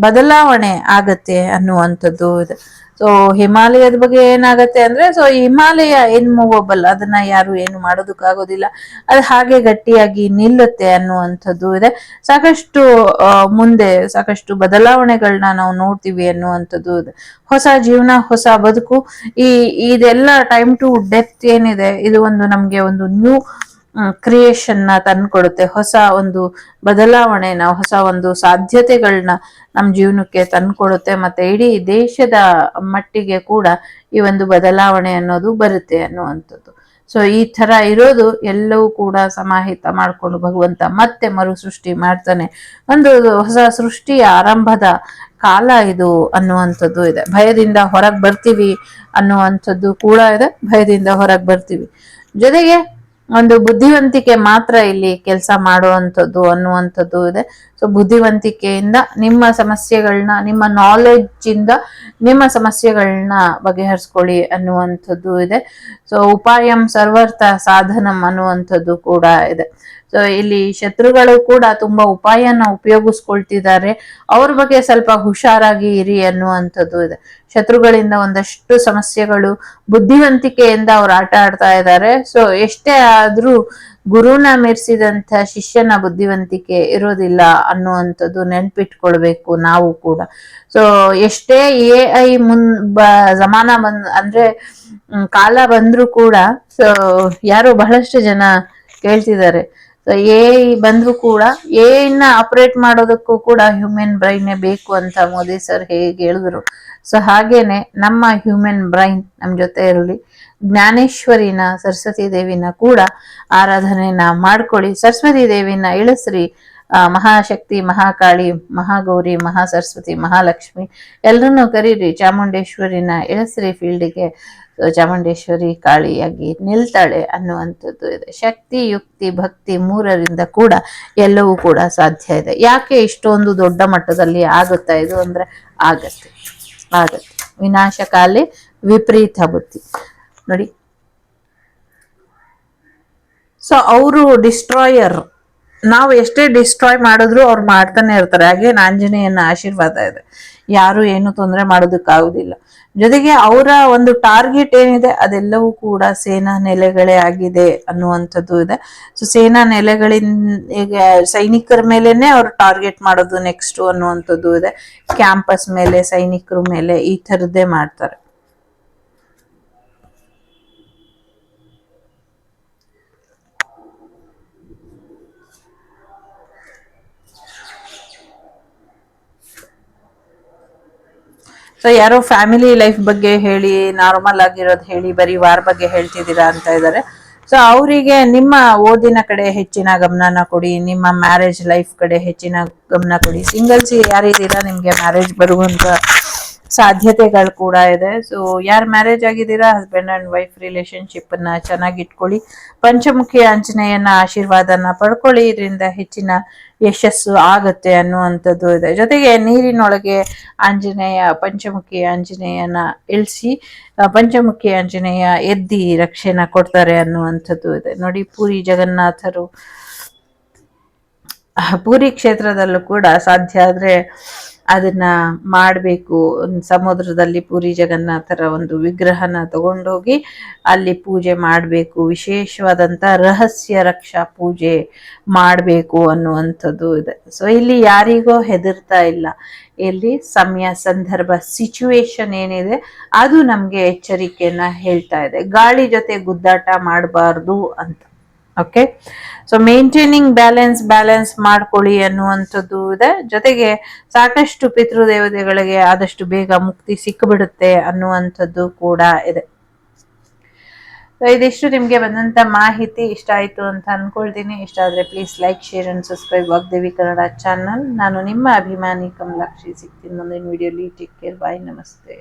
Speaker 1: ಬದಲಾವಣೆ ಆಗತ್ತೆ ಅನ್ನುವಂಥದ್ದು ಇದೆ. ಸೊ ಹಿಮಾಲಯದ ಬಗ್ಗೆ ಏನಾಗತ್ತೆ ಅಂದ್ರೆ, ಸೊ ಹಿಮಾಲಯ ಇನ್ಮೂವಬಲ್, ಅದನ್ನ ಯಾರು ಏನು ಮಾಡೋದಕ್ಕಾಗೋದಿಲ್ಲ, ಅದು ಹಾಗೆ ಗಟ್ಟಿಯಾಗಿ ನಿಲ್ಲುತ್ತೆ ಅನ್ನುವಂಥದ್ದು ಇದೆ. ಸಾಕಷ್ಟು ಮುಂದೆ ಸಾಕಷ್ಟು ಬದಲಾವಣೆಗಳನ್ನ ನಾವು ನೋಡ್ತೀವಿ ಅನ್ನುವಂಥದ್ದು ಇದೆ. ಹೊಸ ಜೀವನ, ಹೊಸ ಬದುಕು, ಇದೆಲ್ಲ ಟೈಮ್ ಟು ಡೆತ್ ಏನಿದೆ, ಇದು ಒಂದು ನಮ್ಗೆ ಒಂದು ನ್ಯೂ ಕ್ರಿಯೇಷನ್ ನ ತಂದ್ಕೊಡುತ್ತೆ. ಹೊಸ ಒಂದು ಬದಲಾವಣೆನ, ಹೊಸ ಒಂದು ಸಾಧ್ಯತೆಗಳನ್ನ ನಮ್ಮ ಜೀವನಕ್ಕೆ ತಂದ್ಕೊಡುತ್ತೆ. ಮತ್ತೆ ಇಡೀ ದೇಶದ ಮಟ್ಟಿಗೆ ಕೂಡ ಈ ಒಂದು ಬದಲಾವಣೆ ಅನ್ನೋದು ಬರುತ್ತೆ ಅನ್ನುವಂಥದ್ದು. ಸೊ ಈ ತರ ಇರೋದು ಎಲ್ಲವೂ ಕೂಡ ಸಮಾಹಿತ ಮಾಡ್ಕೊಂಡು ಭಗವಂತ ಮತ್ತೆ ಮರು ಸೃಷ್ಟಿ ಮಾಡ್ತಾನೆ. ಒಂದು ಹೊಸ ಸೃಷ್ಟಿಯ ಆರಂಭದ ಕಾಲ ಇದು ಅನ್ನುವಂಥದ್ದು ಇದೆ. ಭಯದಿಂದ ಹೊರಗೆ ಬರ್ತೀವಿ ಅನ್ನುವಂಥದ್ದು ಕೂಡ ಇದೆ. ಭಯದಿಂದ ಹೊರಗೆ ಬರ್ತೀವಿ, ಜೊತೆಗೆ ಒಂದು ಬುದ್ಧಿವಂತಿಕೆ ಮಾತ್ರ ಇಲ್ಲಿ ಕೆಲಸ ಮಾಡುವಂಥದ್ದು ಅನ್ನುವಂಥದ್ದು ಇದೆ. ಸೊ ಬುದ್ಧಿವಂತಿಕೆಯಿಂದ ನಿಮ್ಮ ಸಮಸ್ಯೆಗಳನ್ನ, ನಿಮ್ಮ ನಾಲೆಡ್ಜ್ ಇಂದ ನಿಮ್ಮ ಸಮಸ್ಯೆಗಳನ್ನ ಬಗೆಹರಿಸ್ಕೊಳ್ಳಿ ಅನ್ನುವಂಥದ್ದು ಇದೆ. ಸೊ ಉಪಾಯಂ ಸರ್ವರ್ಥ ಸಾಧನಂ ಅನ್ನುವಂಥದ್ದು ಕೂಡ ಇದೆ. ಸೊ ಇಲ್ಲಿ ಶತ್ರುಗಳು ಕೂಡ ತುಂಬಾ ಉಪಾಯನ ಉಪಯೋಗಿಸ್ಕೊಳ್ತಿದ್ದಾರೆ, ಅವ್ರ ಬಗ್ಗೆ ಸ್ವಲ್ಪ ಹುಷಾರಾಗಿ ಇರಿ ಅನ್ನುವಂಥದ್ದು ಇದೆ. ಶತ್ರುಗಳಿಂದ ಒಂದಷ್ಟು ಸಮಸ್ಯೆಗಳು, ಬುದ್ಧಿವಂತಿಕೆಯಿಂದ ಅವ್ರು ಆಟ ಆಡ್ತಾ ಇದ್ದಾರೆ. ಸೊ ಎಷ್ಟೇ ಆದ್ರೂ ಗುರುನ ಮೀರಿಸಿದಂತ ಶಿಷ್ಯನ ಬುದ್ಧಿವಂತಿಕೆ ಇರೋದಿಲ್ಲ ಅನ್ನುವಂಥದ್ದು ನೆನ್ಪಿಟ್ಕೊಳ್ಬೇಕು ನಾವು ಕೂಡ. ಸೊ ಎಷ್ಟೇ AI ಜಮಾನ ಅಂದ್ರೆ ಕಾಲ ಬಂದ್ರು ಕೂಡ, ಸೊ ಯಾರೋ ಬಹಳಷ್ಟು ಜನ ಕೇಳ್ತಿದ್ದಾರೆ, AI ಬಂದ್ರು ಕೂಡ AI ಆಪರೇಟ್ ಮಾಡೋದಕ್ಕೂ ಕೂಡ ಹ್ಯೂಮನ್ ಬ್ರೈನ್ ಬೇಕು ಅಂತ ಮೋದಿ ಸರ್ ಹೇಗೆ ಹೇಳಿದ್ರು. ಸೊ ಹಾಗೇನೆ ನಮ್ಮ ಹ್ಯೂಮನ್ ಬ್ರೈನ್ ನಮ್ ಜೊತೆ ಇರಲಿ. ಜ್ಞಾನೇಶ್ವರಿನ, ಸರಸ್ವತಿ ದೇವಿನ ಕೂಡ ಆರಾಧನೆನ ಮಾಡ್ಕೊಳ್ಳಿ. ಸರಸ್ವತಿ ದೇವಿನ ಇಳಿಸ್ರಿ. ಮಹಾಶಕ್ತಿ, ಮಹಾಕಾಳಿ, ಮಹಾಗೌರಿ, ಮಹಾಸರಸ್ವತಿ, ಮಹಾಲಕ್ಷ್ಮಿ ಎಲ್ಲರನ್ನೂ ಕರೀರಿ. ಚಾಮುಂಡೇಶ್ವರಿನ ಇಳಿಸ್ರಿ ಫೀಲ್ಡಿಗೆ. ಚಾಮುಂಡೇಶ್ವರಿ ಕಾಳಿಯಾಗಿ ನಿಲ್ತಾಳೆ ಅನ್ನುವಂಥದ್ದು ಇದೆ. ಶಕ್ತಿ, ಯುಕ್ತಿ, ಭಕ್ತಿ ಮೂರರಿಂದ ಕೂಡ ಎಲ್ಲವೂ ಕೂಡ ಸಾಧ್ಯ ಇದೆ. ಯಾಕೆ ಇಷ್ಟೊಂದು ದೊಡ್ಡ ಮಟ್ಟದಲ್ಲಿ ಆಗುತ್ತಾ ಇದು ಅಂದ್ರೆ ಆಗತ್ತೆ. ವಿನಾಶಕಾಲಿ ವಿಪರೀತ ಬುದ್ಧಿ ನೋಡಿ. ಸೊ ಅವರು ಡಿಸ್ಟ್ರಾಯರ್. ನಾವು ಎಷ್ಟೇ ಡಿಸ್ಟ್ರಾಯ್ ಮಾಡಿದ್ರು ಅವ್ರು ಮಾಡ್ತಾನೆ ಇರ್ತಾರೆ. ಹಾಗೆ ಆಂಜನೇಯನ ಆಶೀರ್ವಾದ ಇದೆ, ಯಾರು ಏನು ತೊಂದರೆ ಮಾಡೋದಕ್ಕಾಗುದಿಲ್ಲ. ಜೊತೆಗೆ ಅವರ ಒಂದು ಟಾರ್ಗೆಟ್ ಏನಿದೆ ಅದೆಲ್ಲವೂ ಕೂಡ ಸೇನಾ ನೆಲೆಗಳೇ ಆಗಿದೆ ಅನ್ನುವಂಥದ್ದು ಇದೆ. ಸೊ ಸೇನಾ ನೆಲೆಗಳಿಂದ ಸೈನಿಕರ ಮೇಲೆನೆ ಅವ್ರು ಟಾರ್ಗೆಟ್ ಮಾಡೋದು ನೆಕ್ಸ್ಟ್ ಅನ್ನುವಂಥದ್ದು ಇದೆ. ಕ್ಯಾಂಪಸ್ ಮೇಲೆ, ಸೈನಿಕರ ಮೇಲೆ ಈ ಥರದ್ದೇ ಮಾಡ್ತಾರೆ. ಸೊ ಯಾರೋ ಫ್ಯಾಮಿಲಿ ಲೈಫ್ ಬಗ್ಗೆ ಹೇಳಿ, ನಾರ್ಮಲ್ ಆಗಿರೋದು ಹೇಳಿ, ಬರೀ ವಾರ ಬಗ್ಗೆ ಹೇಳ್ತಿದ್ದೀರಾ ಅಂತ ಇದ್ದಾರೆ. ಸೊ ಅವರಿಗೆ ನಿಮ್ಮ ಓದಿನ ಕಡೆ ಹೆಚ್ಚಿನ ಗಮನನ ಕೊಡಿ, ನಿಮ್ಮ ಮ್ಯಾರೇಜ್ ಲೈಫ್ ಕಡೆ ಹೆಚ್ಚಿನ ಗಮನ ಕೊಡಿ. ಸಿಂಗಲ್ಸ್ ಯಾರಿದ್ದೀರಾ, ನಿಮ್ಗೆ ಮ್ಯಾರೇಜ್ ಬರುವಂತ ಸಾಧ್ಯತೆಗಳು ಕೂಡ ಇದೆ. ಸೊ ಯಾರು ಮ್ಯಾರೇಜ್ ಆಗಿದ್ದೀರಾ, ಹಸ್ಬೆಂಡ್ ಅಂಡ್ ವೈಫ್ ರಿಲೇಶನ್ಶಿಪ್ ಅನ್ನ ಚೆನ್ನಾಗಿ ಇಟ್ಕೊಳ್ಳಿ. ಪಂಚಮುಖಿ ಆಂಜನೇಯನ ಆಶೀರ್ವಾದನ ಪಡ್ಕೊಳ್ಳಿ, ಇದರಿಂದ ಹೆಚ್ಚಿನ ಯಶಸ್ಸು ಆಗತ್ತೆ ಅನ್ನುವಂಥದ್ದು ಇದೆ. ಜೊತೆಗೆ ನೀರಿನೊಳಗೆ ಪಂಚಮುಖಿ ಆಂಜನೇಯನ ಇಳಿಸಿ ಪಂಚಮುಖಿ ಆಂಜನೇಯ ಎದ್ದಿ ರಕ್ಷೆನ ಕೊಡ್ತಾರೆ ಅನ್ನುವಂಥದ್ದು ಇದೆ. ನೋಡಿ, ಪೂರಿ ಕ್ಷೇತ್ರದಲ್ಲೂ ಕೂಡ ಸಾಧ್ಯ ಆದ್ರೆ ಅದನ್ನ ಮಾಡಬೇಕು. ಸಮುದ್ರದಲ್ಲಿ ಪೂರಿ ಜಗನ್ನಾಥರ ಒಂದು ವಿಗ್ರಹನ ತಗೊಂಡೋಗಿ ಅಲ್ಲಿ ಪೂಜೆ ಮಾಡಬೇಕು. ವಿಶೇಷವಾದಂತ ರಹಸ್ಯ ರಕ್ಷಾ ಪೂಜೆ ಮಾಡಬೇಕು ಅನ್ನುವಂಥದ್ದು ಇದೆ. ಸೊ ಇಲ್ಲಿ ಯಾರಿಗೋ ಹೆದರ್ತಾ ಇಲ್ಲ, ಇಲ್ಲಿ ಸಮಯ, ಸಂದರ್ಭ, ಸಿಚುವೇಶನ್ ಏನಿದೆ ಅದು ನಮ್ಗೆ ಎಚ್ಚರಿಕೆಯನ್ನ ಹೇಳ್ತಾ ಇದೆ. ಗಾಳಿ ಜೊತೆ ಗುದ್ದಾಟ ಮಾಡಬಾರ್ದು ಅಂತ. ಓಕೆ, ಸೊ ಮೇಂಟೈನಿಂಗ್ ಬ್ಯಾಲೆನ್ಸ್ ಮಾಡ್ಕೊಳ್ಳಿ ಅನ್ನುವಂಥದ್ದು ಇದೆ. ಜೊತೆಗೆ ಸಾಕಷ್ಟು ಪಿತೃದೇವತೆಗಳಿಗೆ ಆದಷ್ಟು ಬೇಗ ಮುಕ್ತಿ ಸಿಕ್ಕಿಬಿಡುತ್ತೆ ಅನ್ನುವಂಥದ್ದು ಕೂಡ ಇದೆ. ಸೊ ಇದಿಷ್ಟು ನಿಮ್ಗೆ ಬಂದಂತ ಮಾಹಿತಿ ಇಷ್ಟ ಆಯ್ತು ಅಂತ ಅನ್ಕೊಳ್ತೀನಿ. ಇಷ್ಟ ಆದ್ರೆ please like, share and subscribe Vagdevi Kannada channel. ನಾನು ನಿಮ್ಮ ಅಭಿಮಾನಿ ಕಮಲಾಕ್ಷಿ. ಸಿಗ್ತೀನಿ ಮುಂದಿನ ವಿಡಿಯೋಲಿ. ಟೇಕ್ ಕೇರ್, ಬಾಯ್, ನಮಸ್ತೆ.